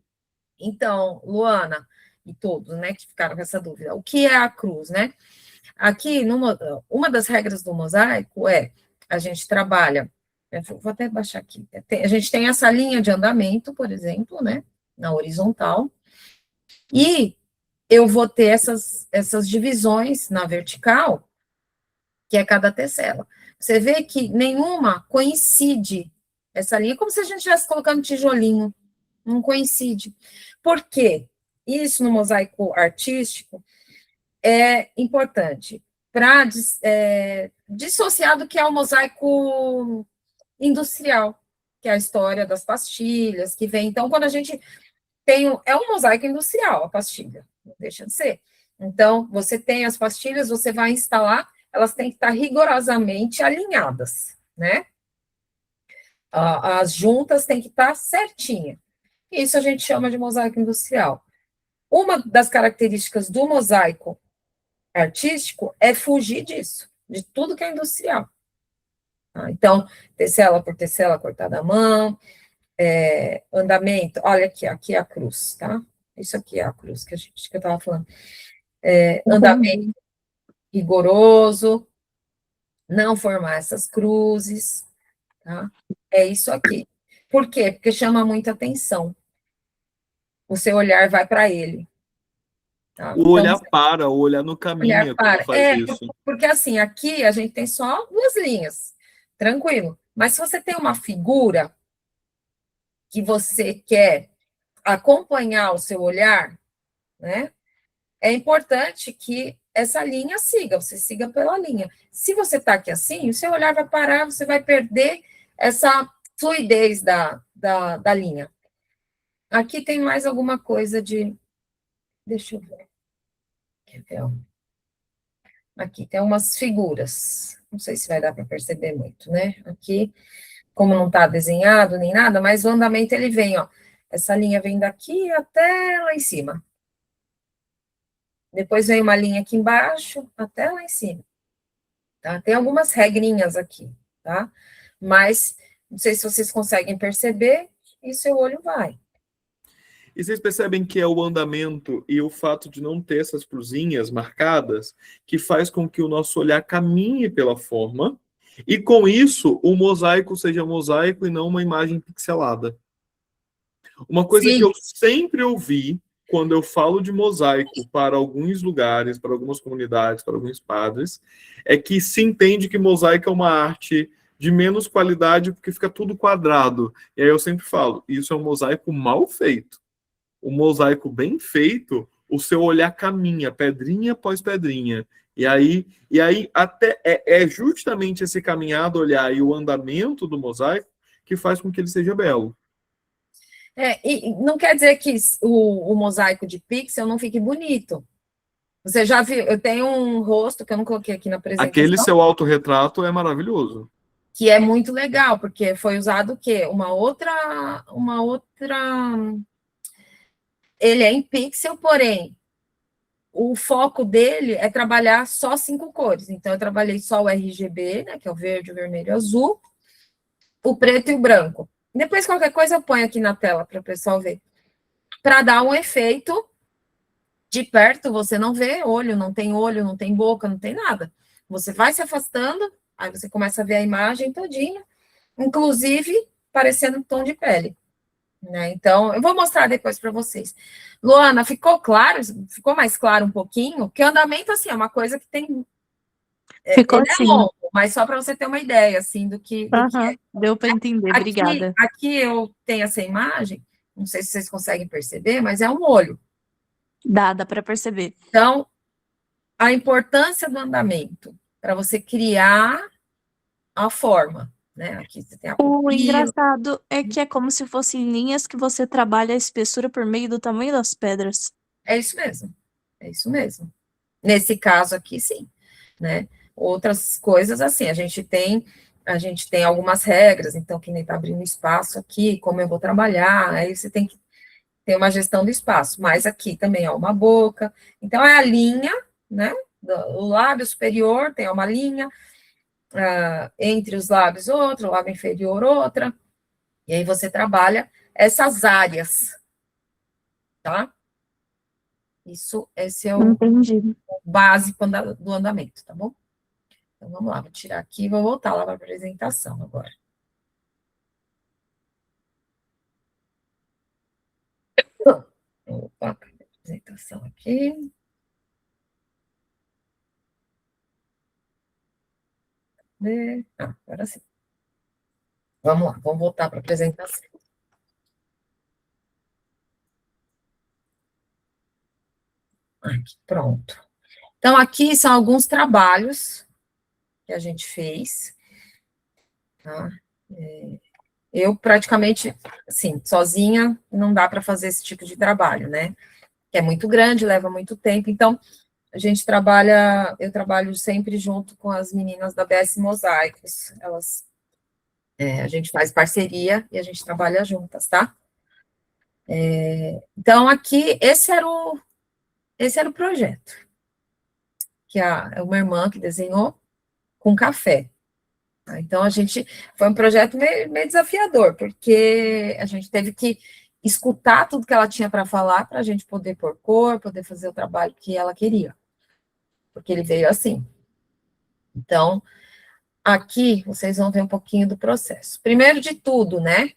Então, Luana e todos, né, que ficaram com essa dúvida. O que é a cruz, né? Aqui, uma das regras do mosaico a gente trabalha, vou até baixar aqui, a gente tem essa linha de andamento, por exemplo, né, na horizontal, e eu vou ter essas divisões na vertical, que é cada tecela. Você vê que nenhuma coincide Essa linha é como se a gente estivesse colocando tijolinho, não coincide. Por quê? Isso no mosaico artístico é importante para dissociar do que é o mosaico industrial, que é a história das pastilhas, que vem. Então, quando a gente tem. É um mosaico industrial, a pastilha, não deixa de ser. Então, você tem as pastilhas, você vai instalar, elas têm que estar rigorosamente alinhadas, né? As juntas têm que estar certinha. Isso a gente chama de mosaico industrial. Uma das características do mosaico artístico é fugir disso, de tudo que é industrial. Tá? Então, tecela por tecela cortada à mão, andamento, olha aqui é a cruz, tá? Isso aqui é a cruz que eu estava falando. Andamento rigoroso, não formar essas cruzes, tá? É isso aqui. Por quê? Porque chama muita atenção. O seu olhar vai para ele. Tá? O olhar para, o olhar no caminho quando faz isso. Porque assim, aqui a gente tem só 2 linhas, tranquilo. Mas se você tem uma figura que você quer acompanhar o seu olhar, né? É importante que essa linha siga, você siga pela linha. Se você está aqui assim, o seu olhar vai parar, você vai perder essa fluidez da linha. Aqui tem mais alguma coisa de... Deixa eu ver. Quer ver? Aqui tem umas figuras. Não sei se vai dar para perceber muito, né? Aqui, como não está desenhado nem nada, mas o andamento ele vem, ó. Essa linha vem daqui até lá em cima. Depois vem uma linha aqui embaixo, até lá em cima. Tá? Tem algumas regrinhas aqui, tá? Mas, não sei se vocês conseguem perceber, e seu olho vai. E vocês percebem que é o andamento e o fato de não ter essas cruzinhas marcadas que faz com que o nosso olhar caminhe pela forma e, com isso, o mosaico seja mosaico e não uma imagem pixelada. Uma coisa Sim. que eu sempre ouvi quando eu falo de mosaico para alguns lugares, para algumas comunidades, para alguns padres, é que se entende que mosaico é uma arte de menos qualidade porque fica tudo quadrado. E aí eu sempre falo, isso é um mosaico mal feito. O mosaico bem feito, o seu olhar caminha, pedrinha após pedrinha. E aí até é justamente esse caminhar do olhar e o andamento do mosaico que faz com que ele seja belo. E não quer dizer que o mosaico de pixel não fique bonito. Você já viu? Eu tenho um rosto que eu não coloquei aqui na apresentação. Aquele seu autorretrato é maravilhoso. Que é muito legal, porque foi usado o quê? Uma outra. Ele é em pixel, porém, o foco dele é trabalhar só 5 cores. Então, eu trabalhei só o RGB, né, que é o verde, o vermelho e o azul, o preto e o branco. Depois, qualquer coisa, eu ponho aqui na tela para o pessoal ver. Para dar um efeito de perto, você não vê olho, não tem boca, não tem nada. Você vai se afastando, aí você começa a ver a imagem todinha, inclusive parecendo um tom de pele. Né? Então, eu vou mostrar depois para vocês. Luana, ficou claro? Ficou mais claro um pouquinho? Que andamento, assim, é uma coisa que tem... Ficou ele assim. é longo, mas só para você ter uma ideia, assim, do que é. Deu para entender, obrigada. Aqui eu tenho essa imagem, não sei se vocês conseguem perceber, mas é um olho. Dá para perceber. Então, a importância do andamento para você criar a forma, né? Aqui você tem a O pupila. engraçado é que é como se fossem linhas que você trabalha a espessura por meio do tamanho das pedras. É isso mesmo, é isso mesmo. Nesse caso aqui, sim, né? Outras coisas, assim, a gente tem algumas regras, então, quem está abrindo espaço aqui, como eu vou trabalhar, aí você tem que ter uma gestão do espaço, mas aqui também há uma boca, então é a linha, né? O lábio superior tem uma linha, entre os lábios outra, o lábio inferior outra, e aí você trabalha essas áreas, tá? Esse é o Entendi. básico do andamento, tá bom? Então, vamos lá, vou tirar aqui e vou voltar lá para a apresentação agora. Vou voltar para a apresentação aqui. Agora sim. Vamos lá, vamos voltar para a apresentação. Aqui, pronto. Então, aqui são alguns trabalhos que a gente fez, tá? Eu praticamente, assim, sozinha, não dá para fazer esse tipo de trabalho, né? Que é muito grande, leva muito tempo. Então, eu trabalho sempre junto com as meninas da BS Mosaicos. A gente faz parceria e a gente trabalha juntas, tá? Então, aqui, esse era o projeto, que é uma irmã que desenhou com café. Tá? Então, foi um projeto meio desafiador, porque a gente teve que escutar tudo que ela tinha para falar, para a gente poder pôr cor, poder fazer o trabalho que ela queria, porque ele veio assim. Então, aqui vocês vão ver um pouquinho do processo. Primeiro de tudo, né,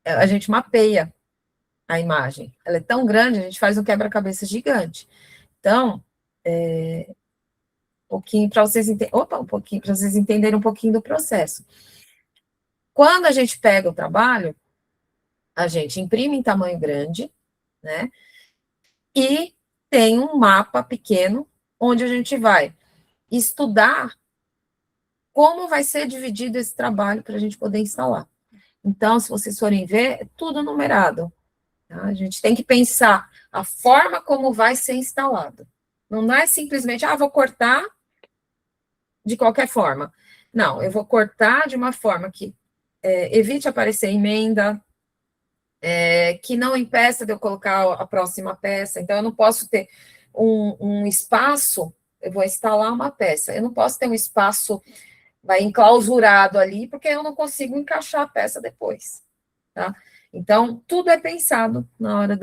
a gente mapeia a imagem. Ela é tão grande, a gente faz um quebra-cabeça gigante. Então, um pouquinho para vocês entenderem um pouquinho do processo. Quando a gente pega o trabalho, a gente imprime em tamanho grande, né? E tem um mapa pequeno onde a gente vai estudar como vai ser dividido esse trabalho para a gente poder instalar. Então, se vocês forem ver, é tudo numerado. Tá? A gente tem que pensar a forma como vai ser instalado. Não é simplesmente, vou cortar de qualquer forma. Não, eu vou cortar de uma forma que evite aparecer emenda, que não impeça de eu colocar a próxima peça. Então, eu não posso ter um espaço, eu vou instalar uma peça, eu não posso ter um espaço enclausurado ali, porque eu não consigo encaixar a peça depois, tá? Então, tudo é pensado na hora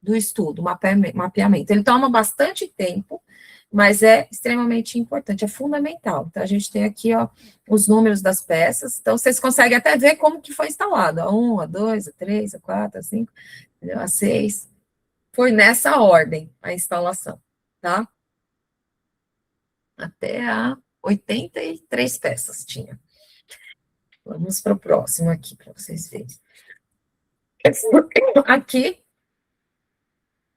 do estudo, mapeamento. Ele toma bastante tempo, mas é extremamente importante, é fundamental. Então, a gente tem aqui, ó, os números das peças, então vocês conseguem até ver como que foi instalado, a 1, a 2, a 3, a 4, a 5, a 6, foi nessa ordem a instalação, tá? Até a 83 peças tinha. Vamos para o próximo aqui, para vocês verem. Aqui,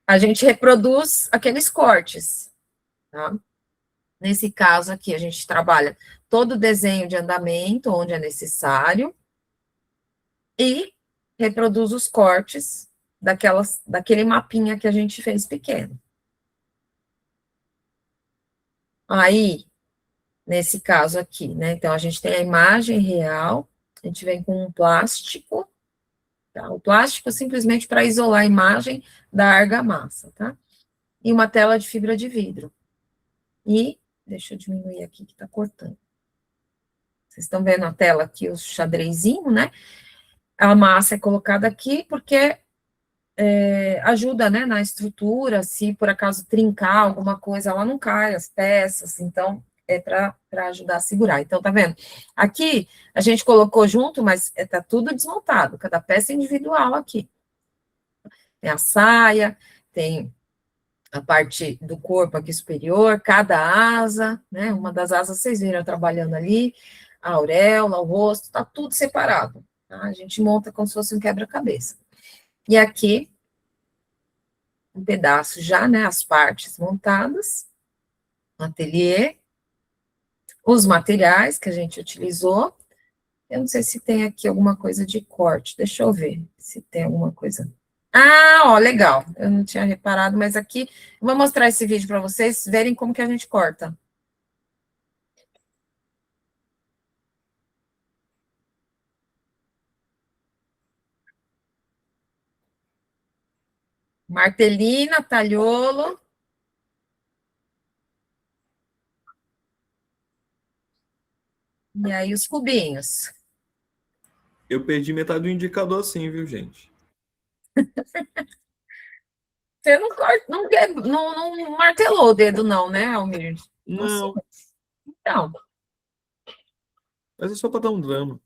a gente reproduz aqueles cortes, tá? Nesse caso aqui, a gente trabalha todo o desenho de andamento, onde é necessário, e reproduz os cortes daquele mapinha que a gente fez pequeno. Aí, nesse caso aqui, né, então a gente tem a imagem real, a gente vem com um plástico, tá? O plástico simplesmente para isolar a imagem da argamassa, tá? E uma tela de fibra de vidro. E, deixa eu diminuir aqui que tá cortando. Vocês estão vendo a tela aqui, o xadrezinho, né? A massa é colocada aqui porque ajuda, né, na estrutura, se por acaso trincar alguma coisa, ela não cai, as peças, então é para ajudar a segurar. Então, tá vendo? Aqui a gente colocou junto, mas tá tudo desmontado, cada peça é individual aqui. Tem a saia, tem a parte do corpo aqui superior, cada asa, né? Uma das asas vocês viram eu trabalhando ali, a auréola, o rosto, tá tudo separado. Tá? A gente monta como se fosse um quebra-cabeça. E aqui, um pedaço já, né? As partes montadas, o ateliê, os materiais que a gente utilizou. Eu não sei se tem aqui alguma coisa de corte, deixa eu ver se tem alguma coisa. Ó, legal, eu não tinha reparado, mas aqui, eu vou mostrar esse vídeo para vocês verem como que a gente corta. Martelina, talholo. E aí os cubinhos. Eu perdi metade do indicador assim, viu, gente? Você não martelou o dedo, não, né, Almir? Não, Então, mas é só para dar um drama.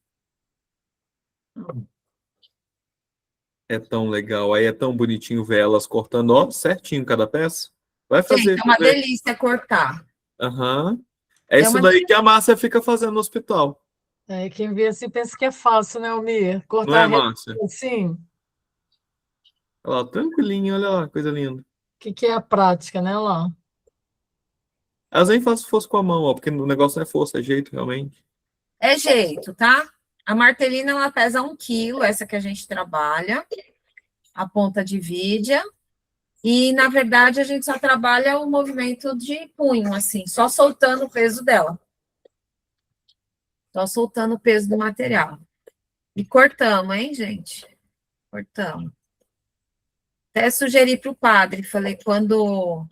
É tão legal, aí é tão bonitinho ver elas cortando, ó, certinho cada peça. Vai fazer. gente, é uma delícia cortar. Aham. É É isso uma daí que a Márcia fica fazendo no hospital. É, quem vê assim pensa que é fácil, né, Almir? Não Cortar é, Márcia? assim, o Olha lá, tranquilinho, olha lá, coisa linda. que é a prática, né, lá? Às vezes faço se fosse com a mão, ó, porque o negócio não é força, é jeito, realmente. É jeito, tá? A martelina, ela pesa 1 quilo, essa que a gente trabalha, a ponta de vidia, e, na verdade, a gente só trabalha o movimento de punho, assim, só soltando o peso dela. Só soltando o peso do material. E cortamos, hein, gente? Cortamos. Até sugeri para o padre, falei, quando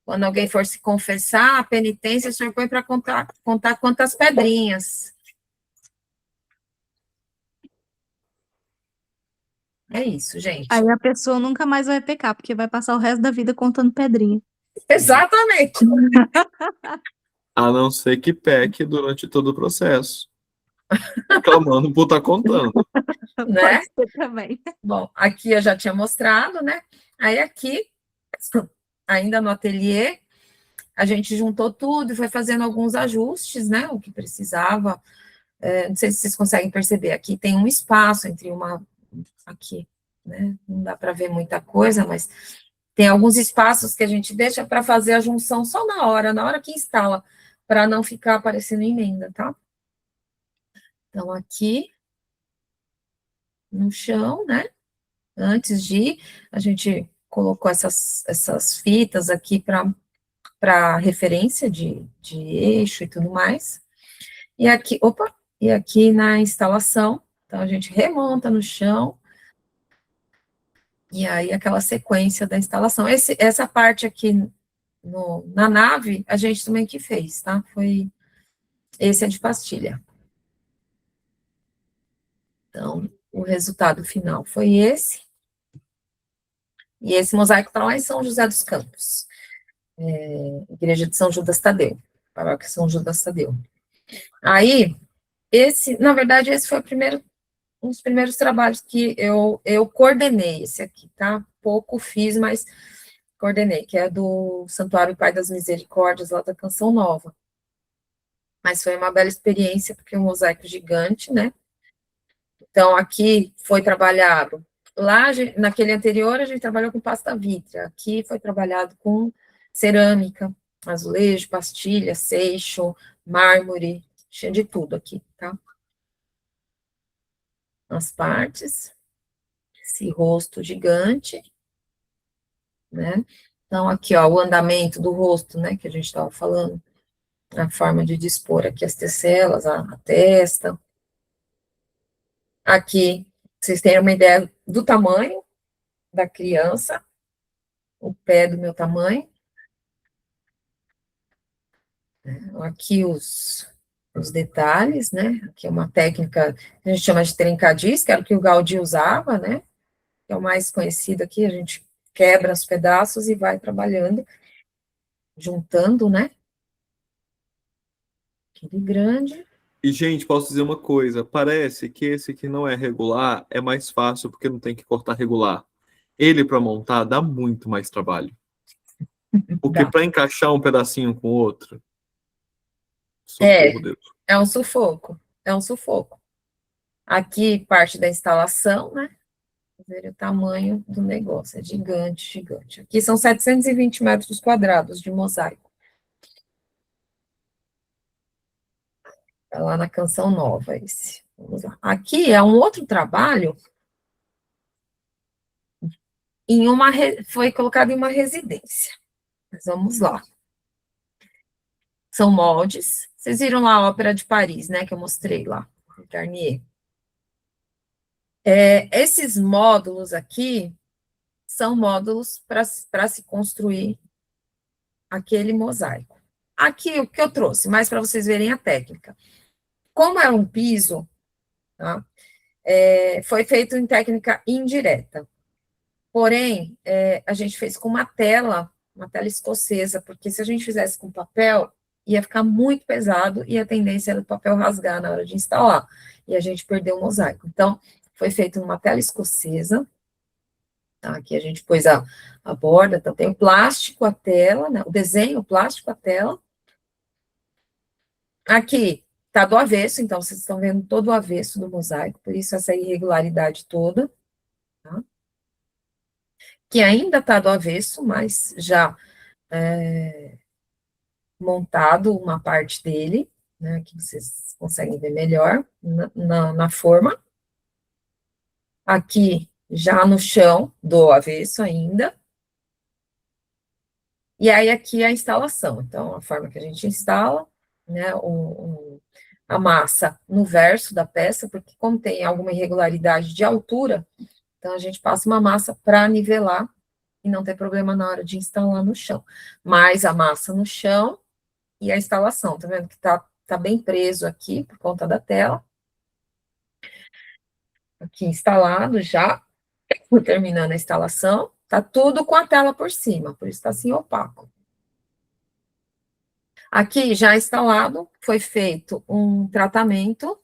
alguém for se confessar, a penitência, o senhor põe para contar quantas pedrinhas. É isso, gente. Aí a pessoa nunca mais vai pecar, porque vai passar o resto da vida contando pedrinha. Exatamente. A não ser que peque durante todo o processo. Reclamando por estar contando. Né? Pode ser também. Bom, aqui eu já tinha mostrado, né? Aí aqui, ainda no ateliê, a gente juntou tudo e foi fazendo alguns ajustes, né? O que precisava. Não sei se vocês conseguem perceber, aqui tem um espaço entre uma. Aqui, né? Não dá para ver muita coisa, mas tem alguns espaços que a gente deixa para fazer a junção só na hora que instala, para não ficar aparecendo emenda, tá? Então, aqui no chão, né? Antes de, a gente colocou essas fitas aqui para referência de eixo e tudo mais. E aqui, e aqui na instalação, então a gente remonta no chão, e aí aquela sequência da instalação. Essa parte aqui na nave, a gente também que fez, tá? Esse é de pastilha. Então, o resultado final foi esse. E esse mosaico está lá em São José dos Campos, igreja de São Judas Tadeu, paróquia São Judas Tadeu. Aí, na verdade, esse foi um dos primeiros trabalhos que eu coordenei, esse aqui, tá? Pouco fiz, mas coordenei, que é do Santuário Pai das Misericórdias, lá da Canção Nova. Mas foi uma bela experiência, porque é um mosaico gigante, né? Então, aqui foi trabalhado, lá, naquele anterior, a gente trabalhou com pasta vítrea, aqui foi trabalhado com cerâmica, azulejo, pastilha, seixo, mármore, tinha de tudo aqui, tá? As partes, esse rosto gigante, né? Então, aqui, ó, o andamento do rosto, né, que a gente estava falando, a forma de dispor aqui as tecelas, a testa. Aqui, vocês têm uma ideia do tamanho da criança, o pé do meu tamanho. Aqui os detalhes, né? Aqui é uma técnica que a gente chama de trincadis, que era o que o Gaudí usava, né? Que é o mais conhecido aqui, a gente quebra os pedaços e vai trabalhando, juntando, né? Aquele grande. E, gente, posso dizer uma coisa: parece que esse que não é regular é mais fácil porque não tem que cortar regular. Ele, para montar, dá muito mais trabalho. Porque Dá. para encaixar um pedacinho com o outro, socorro, Deus. É um sufoco, é um sufoco. Aqui, parte da instalação, né? Ver o tamanho do negócio, é gigante, gigante. Aqui são 720 metros quadrados de mosaico. Tá lá na Canção Nova, esse. Vamos lá. Aqui é um outro trabalho, foi colocado em uma residência. Mas vamos lá. São moldes. Vocês viram lá a Ópera de Paris, né, que eu mostrei lá, o Garnier. Esses módulos aqui são módulos para se construir aquele mosaico. Aqui, o que eu trouxe, mais para vocês verem a técnica. Como é um piso, tá, foi feito em técnica indireta. Porém, a gente fez com uma tela escocesa, porque se a gente fizesse com papel, ia ficar muito pesado e a tendência era o papel rasgar na hora de instalar, e a gente perdeu o mosaico. Então, foi feito numa tela escocesa, tá? Aqui a gente pôs a borda, então tem o plástico, a tela, né? O desenho, o plástico, a tela. Aqui tá do avesso, então vocês estão vendo todo o avesso do mosaico, por isso essa irregularidade toda, tá? Que ainda tá do avesso, mas já montado uma parte dele, né, que vocês conseguem ver melhor na forma. Aqui, já no chão, do avesso ainda. E aí, aqui a instalação. Então, a forma que a gente instala, né, a massa no verso da peça, porque como tem alguma irregularidade de altura, então a gente passa uma massa para nivelar e não ter problema na hora de instalar no chão. Mas a massa no chão e a instalação, tá vendo que tá bem preso aqui por conta da tela. Aqui instalado já, terminando a instalação, tá tudo com a tela por cima, por isso tá assim opaco. Aqui já instalado, foi feito um tratamento,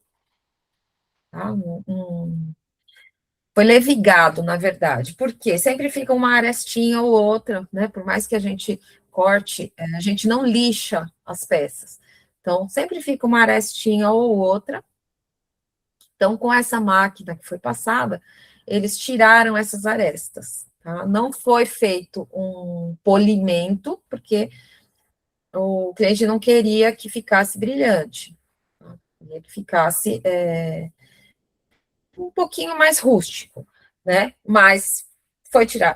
tá? Foi levigado, na verdade, porque sempre fica uma arestinha ou outra, né? Por mais que a gente corte, a gente não lixa as peças. Então, sempre fica uma arestinha ou outra. Então, com essa máquina que foi passada, eles tiraram essas arestas, tá? Não foi feito um polimento, porque o cliente não queria que ficasse brilhante, tá? Queria que ficasse um pouquinho mais rústico, né? Mas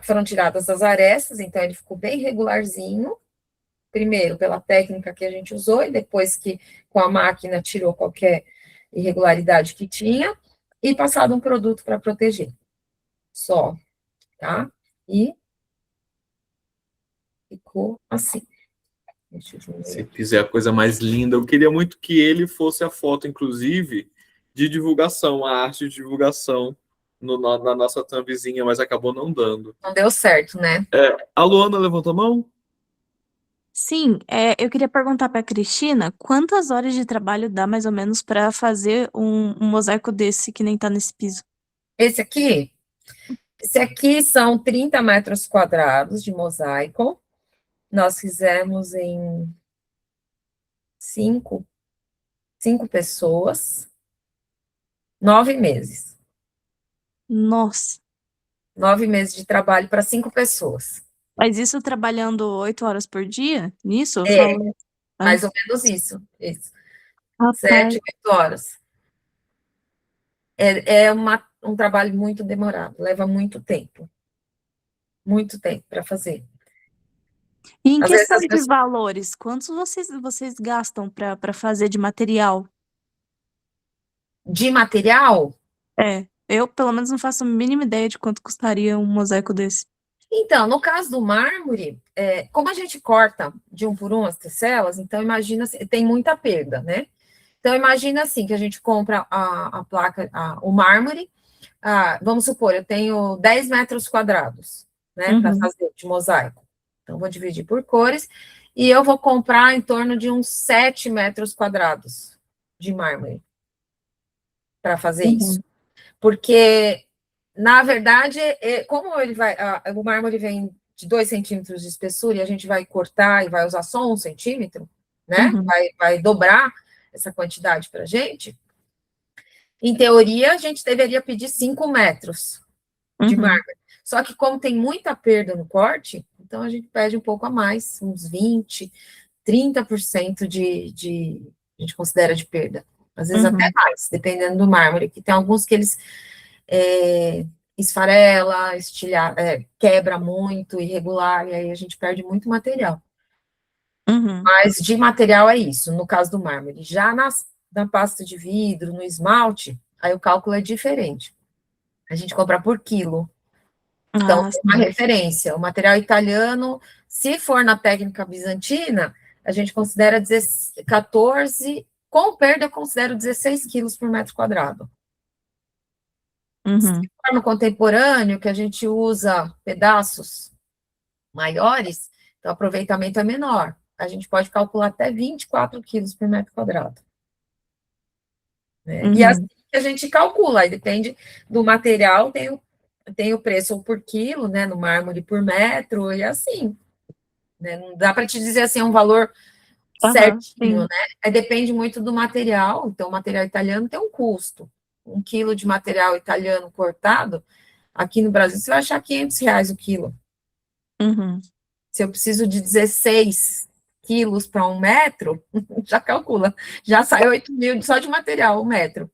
foram tiradas as arestas, então ele ficou bem regularzinho, primeiro pela técnica que a gente usou, e depois que com a máquina tirou qualquer irregularidade que tinha, e passado um produto para proteger. Só, tá? E ficou assim. Deixa eu diminuir. Se quiser a coisa mais linda, eu queria muito que ele fosse a foto, inclusive, de divulgação, a arte de divulgação na nossa thumbzinha, mas acabou não dando. Não deu certo, né? A Luana levantou a mão? Sim, eu queria perguntar para a Cristina quantas horas de trabalho dá mais ou menos para fazer um mosaico desse que nem tá nesse piso. Esse aqui são 30 metros quadrados de mosaico. Nós fizemos em cinco pessoas, 9 meses. Nossa, 9 meses de trabalho para 5 pessoas. mas isso trabalhando 8 horas por dia? Nisso? Eu É, falo. mais ou menos isso. 7, Rapaz. 8 horas. É um trabalho muito demorado, leva muito tempo. Muito tempo para fazer. E em Às vezes questão as de pessoas... valores, quantos vocês gastam para fazer de material? De material, Eu pelo menos não faço a mínima ideia de quanto custaria um mosaico desse. então, no caso do mármore, como a gente corta de um por um as tecelas, então imagina, tem muita perda, né? Então, imagina assim, que a gente compra a placa, o mármore, vamos supor, eu tenho 10 metros quadrados, né, para fazer de mosaico. Então, vou dividir por cores, e eu vou comprar em torno de uns 7 metros quadrados de mármore para fazer isso. Porque, na verdade, como ele o mármore vem de 2 centímetros de espessura, e a gente vai cortar e vai usar só 1 centímetro, né, vai dobrar essa quantidade para a gente, em teoria, a gente deveria pedir 5 metros de mármore. Só que como tem muita perda no corte, então a gente pede um pouco a mais, uns 20, 30% a gente considera de perda. Às vezes até mais, dependendo do mármore, que tem alguns que eles esfarela, quebra muito, irregular, e aí a gente perde muito material. Mas de material é isso, no caso do mármore. Já na pasta de vidro, no esmalte, aí o cálculo é diferente. A gente compra por quilo. Então, tem uma referência. O material italiano, se for na técnica bizantina, a gente considera 14, com perda, eu considero 16 quilos por metro quadrado. Se for no contemporâneo, que a gente usa pedaços maiores, então o aproveitamento é menor. A gente pode calcular até 24 quilos por metro quadrado. Né? E assim que a gente calcula, aí depende do material, tem o preço por quilo, né, no mármore por metro, e assim. Né? Não dá para te dizer assim, um valor Aham, certinho, sim. né? Aí depende muito do material, então o material italiano tem um custo. 1 quilo de material italiano cortado, aqui no Brasil você vai achar R$ 500 o quilo. Uhum. Se eu preciso de 16 quilos para 1 metro, já calcula, já sai 8 mil só de material, 1 metro.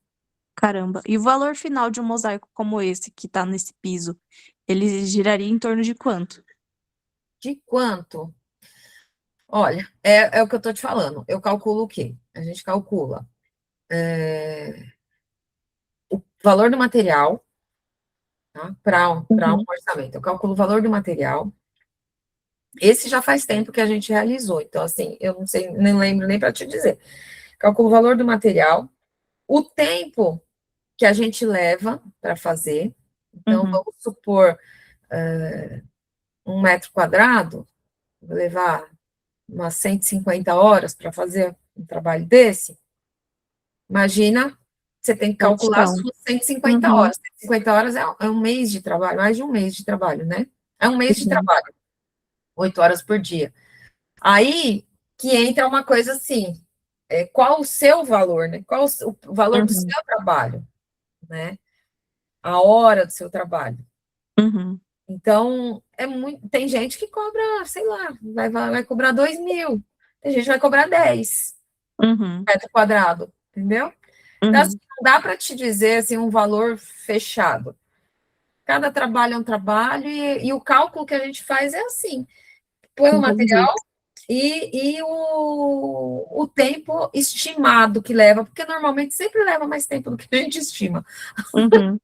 Caramba. E o valor final de um mosaico como esse, que tá nesse piso, ele giraria em torno de quanto? De quanto? Olha, é o que eu estou te falando. Eu calculo o quê? A gente calcula o valor do material, tá? Para um Uhum. orçamento. Eu calculo o valor do material. Esse já faz tempo que a gente realizou, então, assim, eu não sei, nem lembro nem para te dizer. Calculo o valor do material, o tempo que a gente leva para fazer. Então, Uhum. vamos supor, 1 metro quadrado, vou levar umas 150 horas para fazer um trabalho desse. Imagina, você tem que calcular as Produção. suas 150 Uhum. horas. 150 horas é um mês de trabalho, mais de um mês de trabalho, né? É um mês de Sim. trabalho, 8 horas por dia. Aí que entra uma coisa assim, qual o seu valor, né? Qual o valor do Uhum. seu trabalho, né? A hora do seu trabalho. Uhum. Então, tem gente que cobra, sei lá, vai cobrar 2 mil, tem gente que vai cobrar 10 Uhum. metro quadrado, entendeu? Então, assim, Uhum. não dá para te dizer assim, um valor fechado. Cada trabalho é um trabalho e o cálculo que a gente faz é assim: põe o Entendi. material e o tempo estimado que leva, porque normalmente sempre leva mais tempo do que a gente estima. Uhum.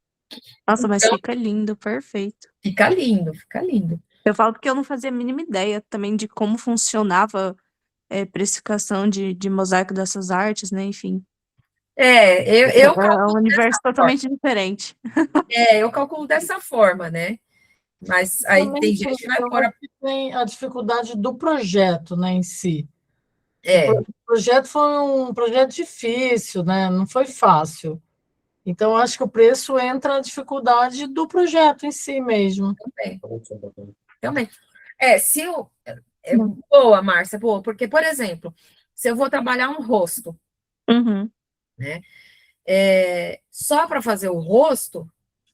Nossa, mas Então, fica lindo, perfeito. fica lindo, fica lindo. Eu falo porque eu não fazia a mínima ideia também de como funcionava precificação de mosaico dessas artes, né? Enfim, Eu é um calculo universo dessa forma. totalmente diferente. Eu calculo dessa forma, né? Mas aí Também tem gente que vai eu pôr. acho que tem a dificuldade do projeto, né, em si. É, O projeto foi um projeto difícil, né? Não foi fácil. Então, acho que o preço entra a dificuldade do projeto em si mesmo. também, também. Se eu. Boa, Márcia, boa, porque, por exemplo, se eu vou trabalhar um rosto, Uhum. né? Só para fazer o rosto,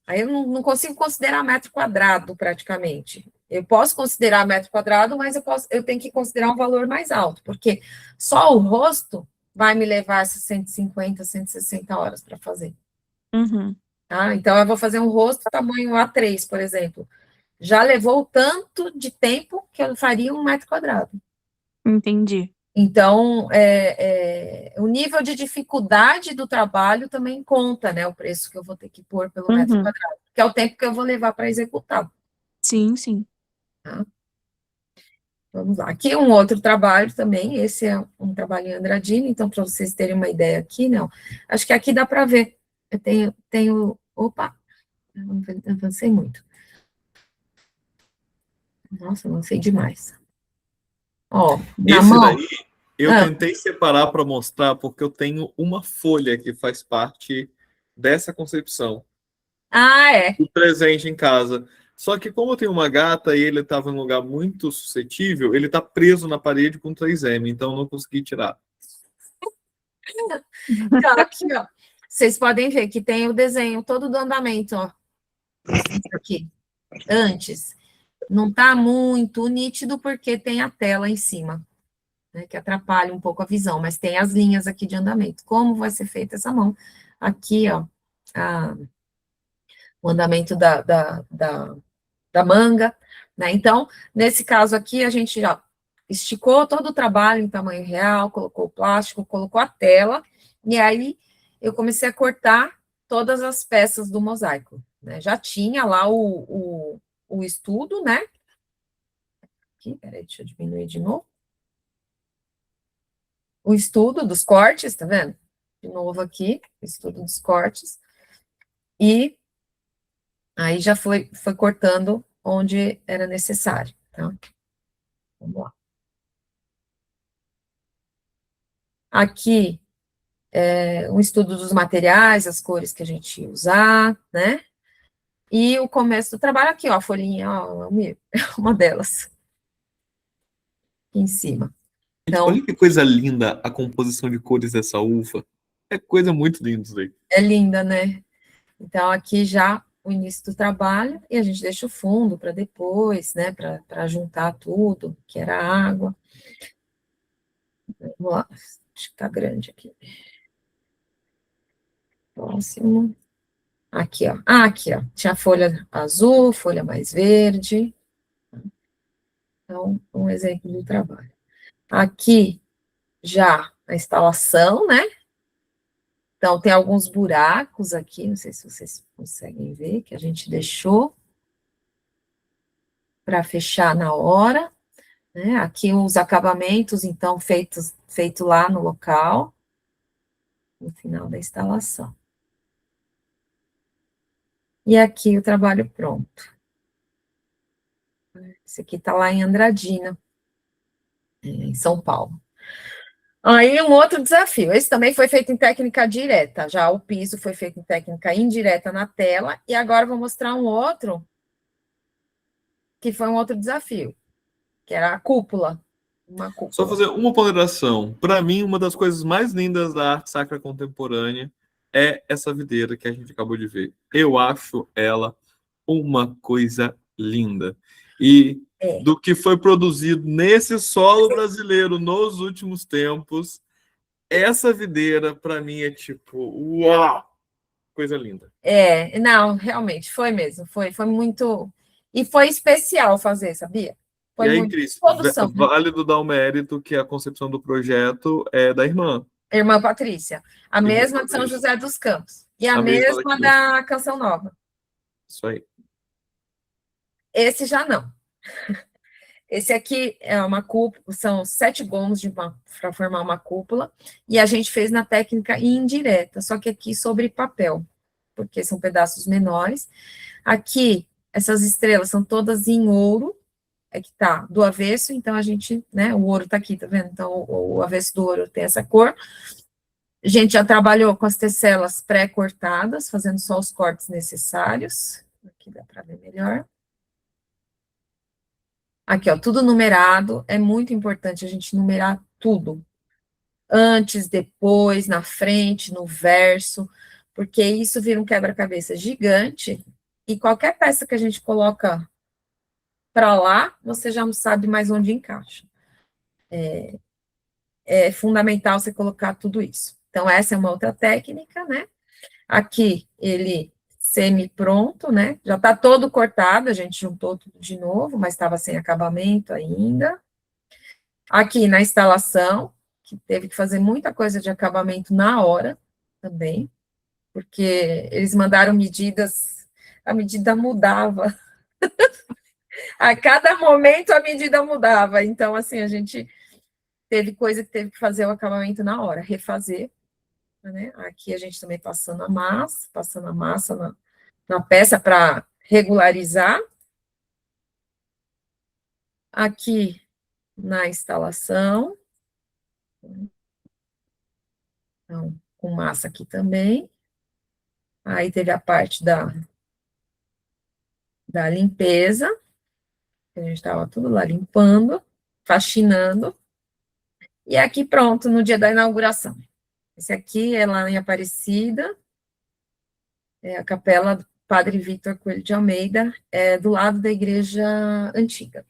aí eu não consigo considerar metro quadrado praticamente. Eu posso considerar metro quadrado, mas eu tenho que considerar um valor mais alto, porque só o rosto vai me levar essas 150, 160 horas para fazer. Uhum. Tá? Então, eu vou fazer um rosto tamanho A3, por exemplo. Já levou o tanto de tempo que eu faria 1 metro quadrado. Entendi. Então, o nível de dificuldade do trabalho também conta, né? O preço que eu vou ter que pôr pelo metro Uhum. quadrado, que é o tempo que eu vou levar para executar. Sim, sim. Tá? Vamos lá. Aqui um outro trabalho também, esse é um trabalho em Andradina, então, para vocês terem uma ideia aqui, não. Acho que aqui dá para ver. Eu opa, eu avancei muito. Nossa, avancei demais. Ó, na Esse mão. daí eu Ah, tentei separar para mostrar porque eu tenho uma folha que faz parte dessa concepção. é. O presente em casa. Só que como eu tenho uma gata e ele estava em um lugar muito suscetível, ele está preso na parede com 3M, então eu não consegui tirar. Então, aqui, ó. Vocês podem ver que tem o desenho todo do andamento, ó. Isso aqui, antes. Não está muito nítido porque tem a tela em cima, né, que atrapalha um pouco a visão, mas tem as linhas aqui de andamento. Como vai ser feita essa mão? Aqui, ó, o andamento da manga, né? Então, nesse caso aqui, a gente já esticou todo o trabalho em tamanho real, colocou o plástico, colocou a tela, e aí eu comecei a cortar todas as peças do mosaico, né? Já tinha lá o estudo, né? Aqui, peraí, deixa eu diminuir de novo. O estudo dos cortes, tá vendo? De novo aqui, o estudo dos cortes. E aí já foi cortando onde era necessário, tá? Vamos lá. Aqui, um estudo dos materiais, as cores que a gente ia usar, né? E o começo do trabalho aqui, ó, a folhinha, ó, uma delas, aqui em cima. Então, Olha que coisa linda a composição de cores dessa uva. É coisa muito linda isso daí. é linda, né? Então, aqui já o início do trabalho, e a gente deixa o fundo para depois, né? Para juntar tudo, que era água. Vamos lá, acho que tá grande aqui. Próximo. Aqui, ó. Ah, aqui, ó. Tinha folha azul, folha mais verde. Então, um exemplo do trabalho. Aqui, já a instalação, né? Então, tem alguns buracos aqui, não sei se vocês conseguem ver, que a gente deixou para fechar na hora, né? Aqui os acabamentos, então, feito lá no local, no final da instalação. E aqui o trabalho pronto. Esse aqui está lá em Andradina, em São Paulo. Aí um outro desafio, esse também foi feito em técnica direta, já o piso foi feito em técnica indireta na tela, e agora eu vou mostrar um outro, que foi um outro desafio, que era a cúpula, uma Só cúpula. fazer uma ponderação. Para mim, uma das coisas mais lindas da arte sacra contemporânea é essa videira que a gente acabou de ver. Eu acho ela uma coisa linda. E do que foi produzido nesse solo brasileiro nos últimos tempos, essa videira, para mim, é tipo, uau! Coisa linda. Não, realmente, foi mesmo, foi muito... E foi especial fazer, sabia? Foi E aí, muito Cris, produção. válido dar o mérito que a concepção do projeto é da irmã. Irmã Patrícia, a Irmã mesma de São Patrícia. José dos Campos, e a mesma mesma daqui. da Canção Nova. Isso aí. Esse já não. Esse aqui é uma cúpula, são 7 gomos para formar uma cúpula, e a gente fez na técnica indireta, só que aqui sobre papel, porque são pedaços menores. Aqui, essas estrelas são todas em ouro, é que tá do avesso, então a gente, né, o ouro tá aqui, tá vendo? Então, o avesso do ouro tem essa cor. A gente já trabalhou com as tecelas pré-cortadas, fazendo só os cortes necessários. Aqui dá para ver melhor. Aqui, ó, tudo numerado. É muito importante a gente numerar tudo. Antes, depois, na frente, no verso, porque isso vira um quebra-cabeça gigante, e qualquer peça que a gente coloca para lá, você já não sabe mais onde encaixa. É fundamental você colocar tudo isso. Então, essa é uma outra técnica, né? Aqui, ele semi-pronto, né? Já está todo cortado, a gente juntou tudo de novo, mas estava sem acabamento ainda. Aqui, na instalação, que teve que fazer muita coisa de acabamento na hora também, porque eles mandaram medidas, a medida mudava. A cada momento a medida mudava. Então, assim, a gente teve coisa que teve que fazer o acabamento na hora, refazer, né? Aqui a gente também passando a massa na peça para regularizar. Aqui na instalação. Então, com massa aqui também. Aí teve a parte da limpeza, que a gente estava tudo lá limpando, faxinando. E aqui pronto, no dia da inauguração. Esse aqui é lá em Aparecida, é a Capela do Padre Vítor Coelho de Almeida, do lado da igreja antiga.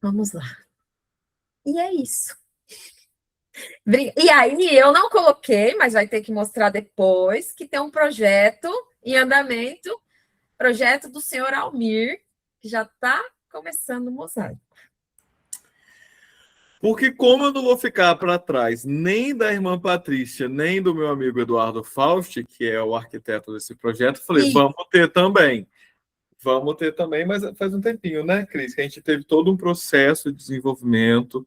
Vamos lá. E é isso. E aí, eu não coloquei, mas vai ter que mostrar depois, que tem um projeto em andamento, projeto do senhor Almir, que já está começando o mosaico. Porque como eu não vou ficar para trás nem da irmã Patrícia, nem do meu amigo Eduardo Fausti, que é o arquiteto desse projeto, falei, Sim. vamos ter também. Vamos ter também, mas faz um tempinho, né, Cris? Que a gente teve todo um processo de desenvolvimento.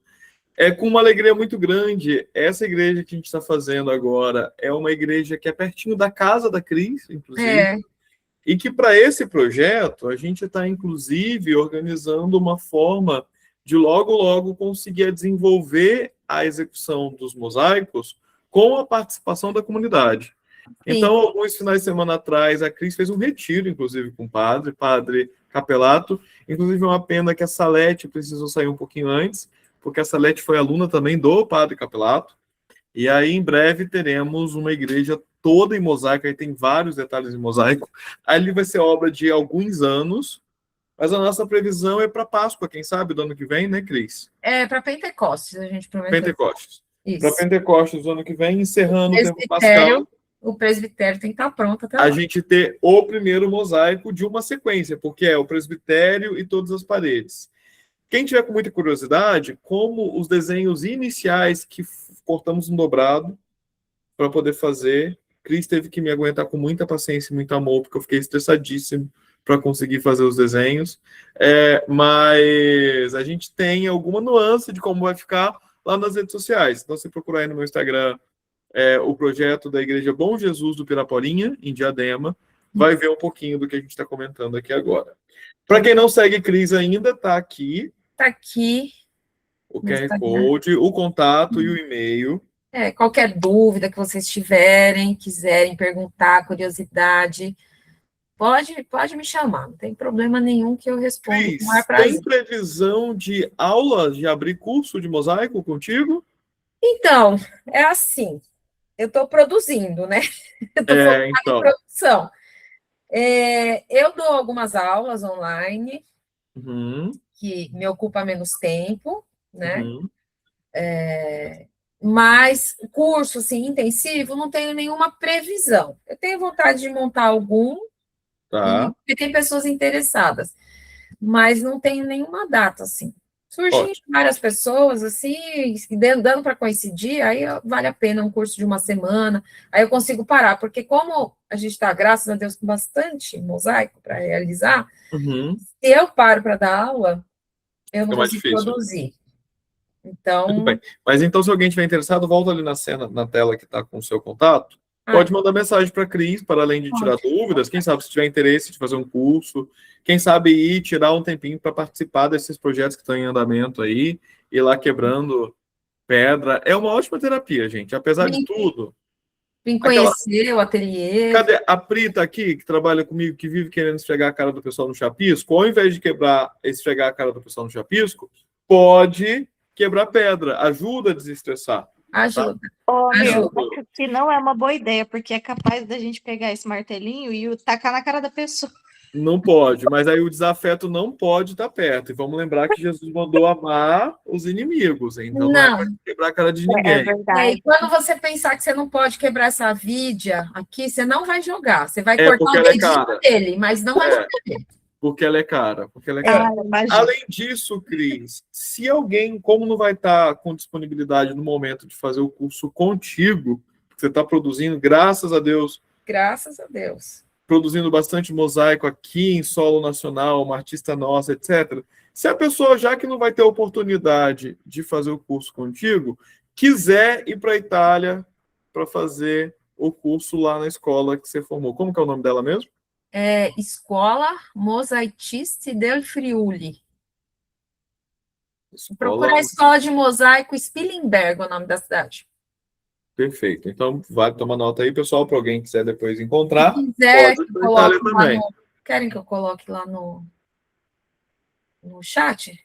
É com uma alegria muito grande. Essa igreja que a gente está fazendo agora é uma igreja que é pertinho da casa da Cris, inclusive. E que para esse projeto a gente está, inclusive, organizando uma forma de logo conseguir desenvolver a execução dos mosaicos com a participação da comunidade. Então, alguns finais de semana atrás, a Cris fez um retiro, inclusive, com o padre Capelato. Inclusive, é uma pena que a Salete precisou sair um pouquinho antes, porque a Salete foi aluna também do padre Capelato. E aí, em breve, teremos uma igreja toda em mosaico, aí tem vários detalhes em mosaico. Ali vai ser obra de alguns anos, mas a nossa previsão é para Páscoa, quem sabe, do ano que vem, né, Cris? É para Pentecostes, a gente prometeu. Pentecostes. Isso. Para Pentecostes do ano que vem, encerrando o tempo pascal. O presbitério tem que estar pronto até lá. A gente ter o primeiro mosaico de uma sequência, porque é o presbitério e todas as paredes. Quem tiver com muita curiosidade, como os desenhos iniciais que cortamos um dobrado para poder fazer, Cris teve que me aguentar com muita paciência e muito amor, porque eu fiquei estressadíssimo para conseguir fazer os desenhos. Mas a gente tem alguma nuance de como vai ficar lá nas redes sociais. Então, se procurar aí no meu Instagram o projeto da Igreja Bom Jesus do Piraporinha, em Diadema, vai ver um pouquinho do que a gente está comentando aqui agora. Para quem não segue Cris ainda, está aqui. Está aqui. O QR Code, o contato e o e-mail. Qualquer dúvida que vocês tiverem, quiserem perguntar, curiosidade, pode me chamar, não tem problema nenhum que eu respondo Cris, com maior prazer. tem previsão de aulas, de abrir curso de mosaico contigo? Então, é assim, eu estou produzindo, né? Eu estou focada em produção. Eu dou algumas aulas online, que me ocupa menos tempo, né? Mas curso assim, intensivo, não tenho nenhuma previsão. Eu tenho vontade de montar algum, porque tem pessoas interessadas, mas não tenho nenhuma data assim. Surgem várias pessoas assim, dando para coincidir, aí vale a pena um curso de uma semana, aí eu consigo parar, porque como a gente está, graças a Deus, com bastante mosaico para realizar, se eu paro para dar aula, eu não consigo produzir. Então... Muito bem. Mas então, se alguém estiver interessado, volta ali na tela que está com o seu contato. Pode mandar mensagem para a Cris, para além de tirar dúvidas. Quem sabe, se tiver interesse de fazer um curso, quem sabe ir tirar um tempinho para participar desses projetos que estão em andamento aí, ir lá quebrando pedra. É uma ótima terapia, gente. Apesar de tudo. Vim conhecer o ateliê. Cadê a Prita aqui, que trabalha comigo, que vive querendo esfregar a cara do pessoal no chapisco? Ao invés de esfregar a cara do pessoal no chapisco, pode quebrar pedra, ajuda a desestressar. Ajuda. Eu acho que não é uma boa ideia, porque é capaz da gente pegar esse martelinho e tacar na cara da pessoa. Não pode, mas aí o desafeto não pode estar perto. E vamos lembrar que Jesus mandou amar os inimigos, então não é para quebrar a cara de ninguém. É verdade. E quando você pensar que você não pode quebrar essa vidia aqui, você não vai jogar. Você vai cortar o dedinho dele, mas não vai jogar dele. Porque ela é cara. Além disso, Cris, se alguém, como não vai estar com disponibilidade no momento de fazer o curso contigo, você está produzindo, graças a Deus. Graças a Deus. Produzindo bastante mosaico aqui em solo nacional, uma artista nossa, etc. Se a pessoa, já que não vai ter oportunidade de fazer o curso contigo, quiser ir para a Itália para fazer o curso lá na escola que você formou. Como que é o nome dela mesmo? Escola Mosaicisti del Friuli. Procura a Escola de Mosaico Spilimberg, o nome da cidade. Perfeito. Então, vale tomar nota aí, pessoal, para alguém quiser depois encontrar. Se quiser, querem que eu coloque lá no chat?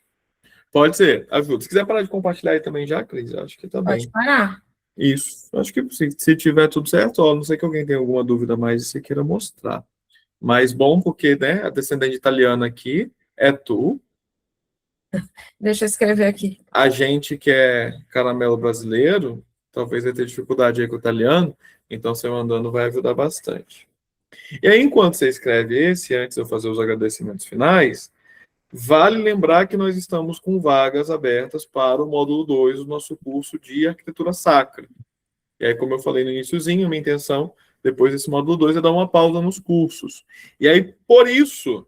Pode ser, ajuda. Se quiser parar de compartilhar aí também já, Cris, acho que tá bem. Pode parar. Isso. Acho que se tiver tudo certo, a não sei que alguém tenha alguma dúvida mais e você queira mostrar. Mas bom, porque, né, a descendente italiana aqui é tu. Deixa eu escrever aqui. A gente que é caramelo brasileiro, talvez vai ter dificuldade aí com o italiano, então você mandando vai ajudar bastante. E aí, enquanto você escreve esse, antes de eu fazer os agradecimentos finais, vale lembrar que nós estamos com vagas abertas para o módulo 2 do nosso curso de arquitetura sacra. E aí, como eu falei no iniciozinho, minha intenção, depois desse módulo 2, é dar uma pausa nos cursos. E aí, por isso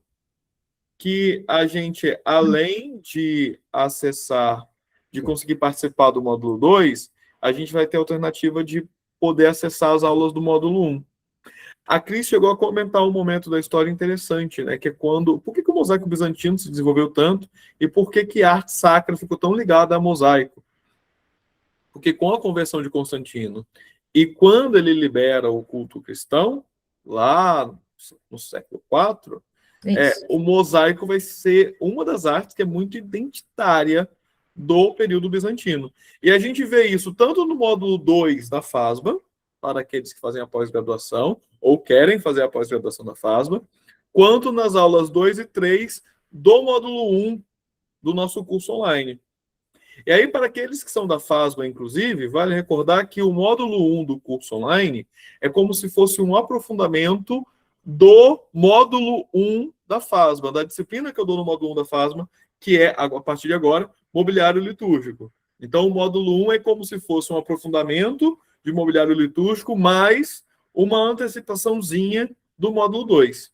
que a gente, além de acessar, de conseguir participar do módulo 2, a gente vai ter a alternativa de poder acessar as aulas do módulo 1. A Cris chegou a comentar um momento da história interessante, né? Que é quando... Por que o mosaico bizantino se desenvolveu tanto e por que a arte sacra ficou tão ligada a mosaico? Porque com a conversão de Constantino E quando ele libera o culto cristão, lá no século IV, Isso. o mosaico vai ser uma das artes que é muito identitária do período bizantino. E a gente vê isso tanto no módulo 2 da FASBA, para aqueles que fazem a pós-graduação ou querem fazer a pós-graduação da FASBA, quanto nas aulas 2 e 3 do módulo 1 do nosso curso online. E aí, para aqueles que são da FASBA, inclusive, vale recordar que o módulo 1 do curso online é como se fosse um aprofundamento do módulo 1 da FASBA, da disciplina que eu dou no módulo 1 da FASBA, que é, a partir de agora, mobiliário litúrgico. Então, o módulo 1 é como se fosse um aprofundamento de mobiliário litúrgico, mais uma antecipaçãozinha do módulo 2.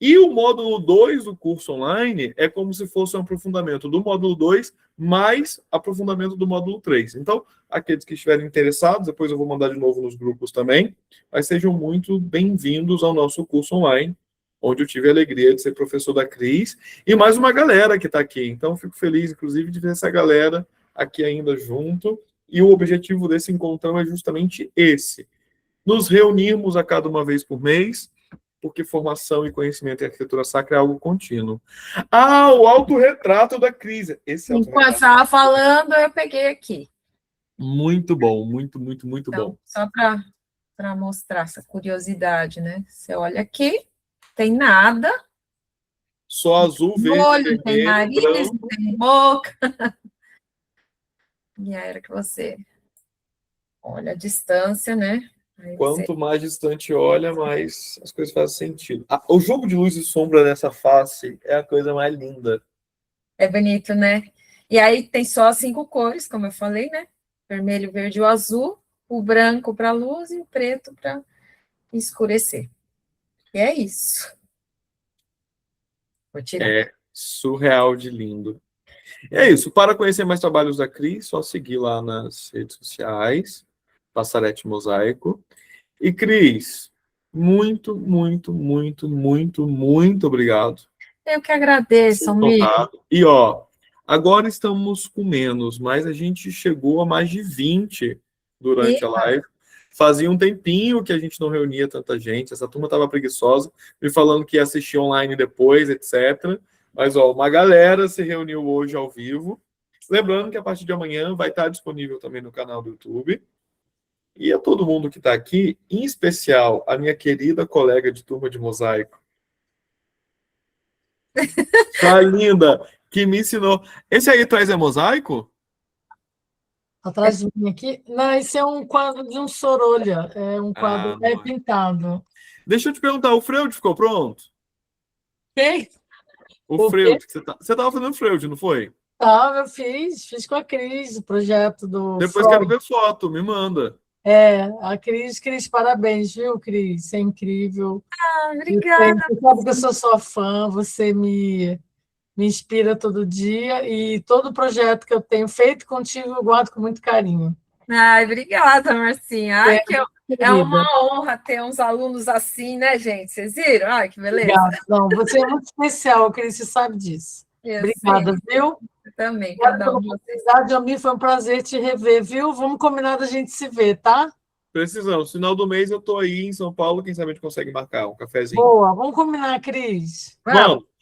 E o módulo 2 do curso online é como se fosse um aprofundamento do módulo 2 mais aprofundamento do módulo 3. Então, aqueles que estiverem interessados, depois eu vou mandar de novo nos grupos também, mas sejam muito bem-vindos ao nosso curso online, onde eu tive a alegria de ser professor da Cris, e mais uma galera que está aqui. Então, fico feliz, inclusive, de ver essa galera aqui ainda junto, e o objetivo desse encontrão é justamente esse: nos reunirmos a cada uma vez por mês, porque formação e conhecimento em arquitetura sacra é algo contínuo. Ah, o autorretrato da Cris. Esse Enquanto autorretrato. estava falando, eu peguei aqui. Muito bom, muito Então, bom. só para mostrar essa curiosidade, né? Você olha aqui, tem nada. Só azul, verde, Olho, não tem vermelho, nariz, branco. não tem boca. E aí era que você olha a distância, né? Aí você... Quanto mais distante olha, mais as coisas fazem sentido. O jogo de luz e sombra nessa face é a coisa mais linda. É bonito, né? E aí tem só as 5 cores, como eu falei, né? Vermelho, verde e o azul, o branco para luz e o preto para escurecer. E é isso. Vou tirar. É surreal de lindo. É isso. Para conhecer mais trabalhos da Cris, só seguir lá nas redes sociais, Passarete Mosaico. E, Cris, muito obrigado. Eu que agradeço, Por amigo. topado. E, ó, agora estamos com menos, mas a gente chegou a mais de 20 durante a live. Fazia um tempinho que a gente não reunia tanta gente, essa turma estava preguiçosa, me falando que ia assistir online depois, etc. Mas, ó, uma galera se reuniu hoje ao vivo. Lembrando que a partir de amanhã vai estar disponível também no canal do YouTube. E a todo mundo que está aqui, em especial a minha querida colega de turma de mosaico, tá linda, que me ensinou. Esse aí atrás é mosaico? Atrás de mim aqui. Não, esse é um quadro de um Sorolha. É um quadro não. pintado. Deixa eu te perguntar, o Freud ficou pronto? Quem? O Freud, você estava fazendo Freud, não foi? Eu fiz com a Cris, o projeto do Depois Freud. quero ver foto, me manda. A Cris, parabéns, viu, Cris? Você é incrível. Obrigada. Você sabe que eu sou sua fã, você me inspira todo dia e todo projeto que eu tenho feito contigo eu guardo com muito carinho. Ai, obrigada, Marcinha. Ai, é uma Querida. honra ter uns alunos assim, né, gente? Vocês viram? Ai, que beleza. Obrigada. Não, você é muito especial, Cris, você sabe disso. Eu Obrigada, sei. viu? Eu também, Obrigada cada um pela de vocês. oportunidade, Almir, foi um prazer te rever, viu? Vamos combinar da gente se ver, tá? Precisamos. Final do mês eu tô aí em São Paulo, quem sabe a gente consegue marcar um cafezinho. Boa, vamos combinar, Cris.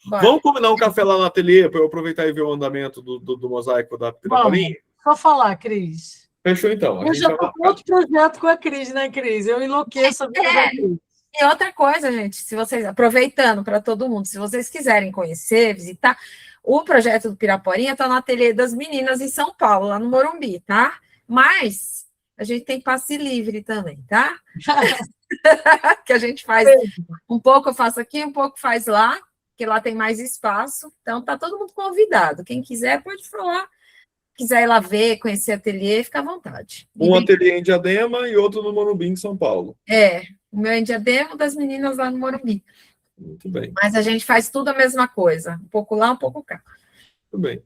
Vamos combinar um café lá no ateliê para eu aproveitar e ver o andamento do mosaico da Piraporinha? Só falar, Cris. Fechou, então. Eu já estou com outro projeto com a Cris, né, Cris? Eu enlouqueço a vida da Cris. E outra coisa, gente, se vocês, aproveitando para todo mundo, se vocês quiserem conhecer, visitar, o projeto do Piraporinha está no ateliê das meninas em São Paulo, lá no Morumbi, tá? Mas a gente tem passe livre também, tá? Que a gente faz um pouco eu faço aqui, um pouco faz lá, que lá tem mais espaço. Então tá todo mundo convidado. Quem quiser pode falar. Quiser ir lá ver, conhecer ateliê, fica à vontade. Um ateliê em Diadema e outro no Morumbi, em São Paulo. O meu é em Diadema, das meninas lá no Morumbi. Muito bem. Mas a gente faz tudo a mesma coisa. Um pouco lá, um pouco cá. Muito bem.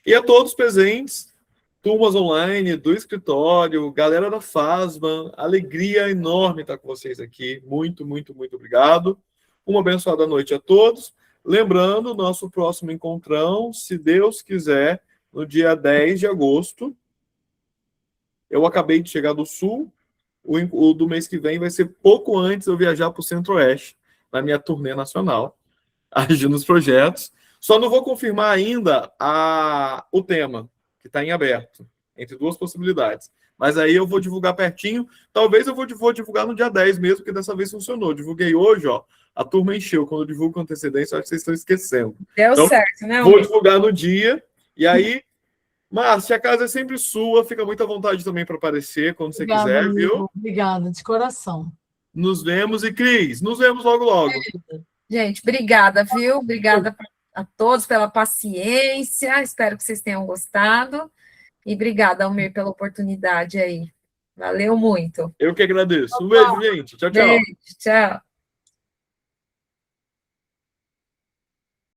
E a todos presentes, turmas online, do escritório, galera da FASBA, alegria enorme estar com vocês aqui. Muito obrigado. Uma abençoada noite a todos. Lembrando, nosso próximo encontrão, se Deus quiser, no dia 10 de agosto. Eu acabei de chegar do Sul, o do mês que vem vai ser pouco antes eu viajar para o Centro-Oeste, na minha turnê nacional, agindo nos projetos. Só não vou confirmar ainda o tema, que está em aberto, entre duas possibilidades. Mas aí eu vou divulgar pertinho. Talvez eu vou divulgar no dia 10 mesmo, porque dessa vez funcionou. Divulguei hoje, ó. A turma encheu. Quando eu divulgo com antecedência, acho que vocês estão esquecendo. Deu Então, certo, né, vou Almir? divulgar no dia. E aí, Márcia, a casa é sempre sua. Fica muito à vontade também para aparecer quando você Obrigada, quiser, amigo. viu? Obrigada, de coração. Nos vemos. E, Cris, nos vemos logo, logo. Gente, obrigada, viu? Obrigada a todos pela paciência. Espero que vocês tenham gostado. E obrigada, Almir, pela oportunidade aí. Valeu muito. Eu que agradeço. Um beijo, gente. Tchau, tchau. Beijo, tchau.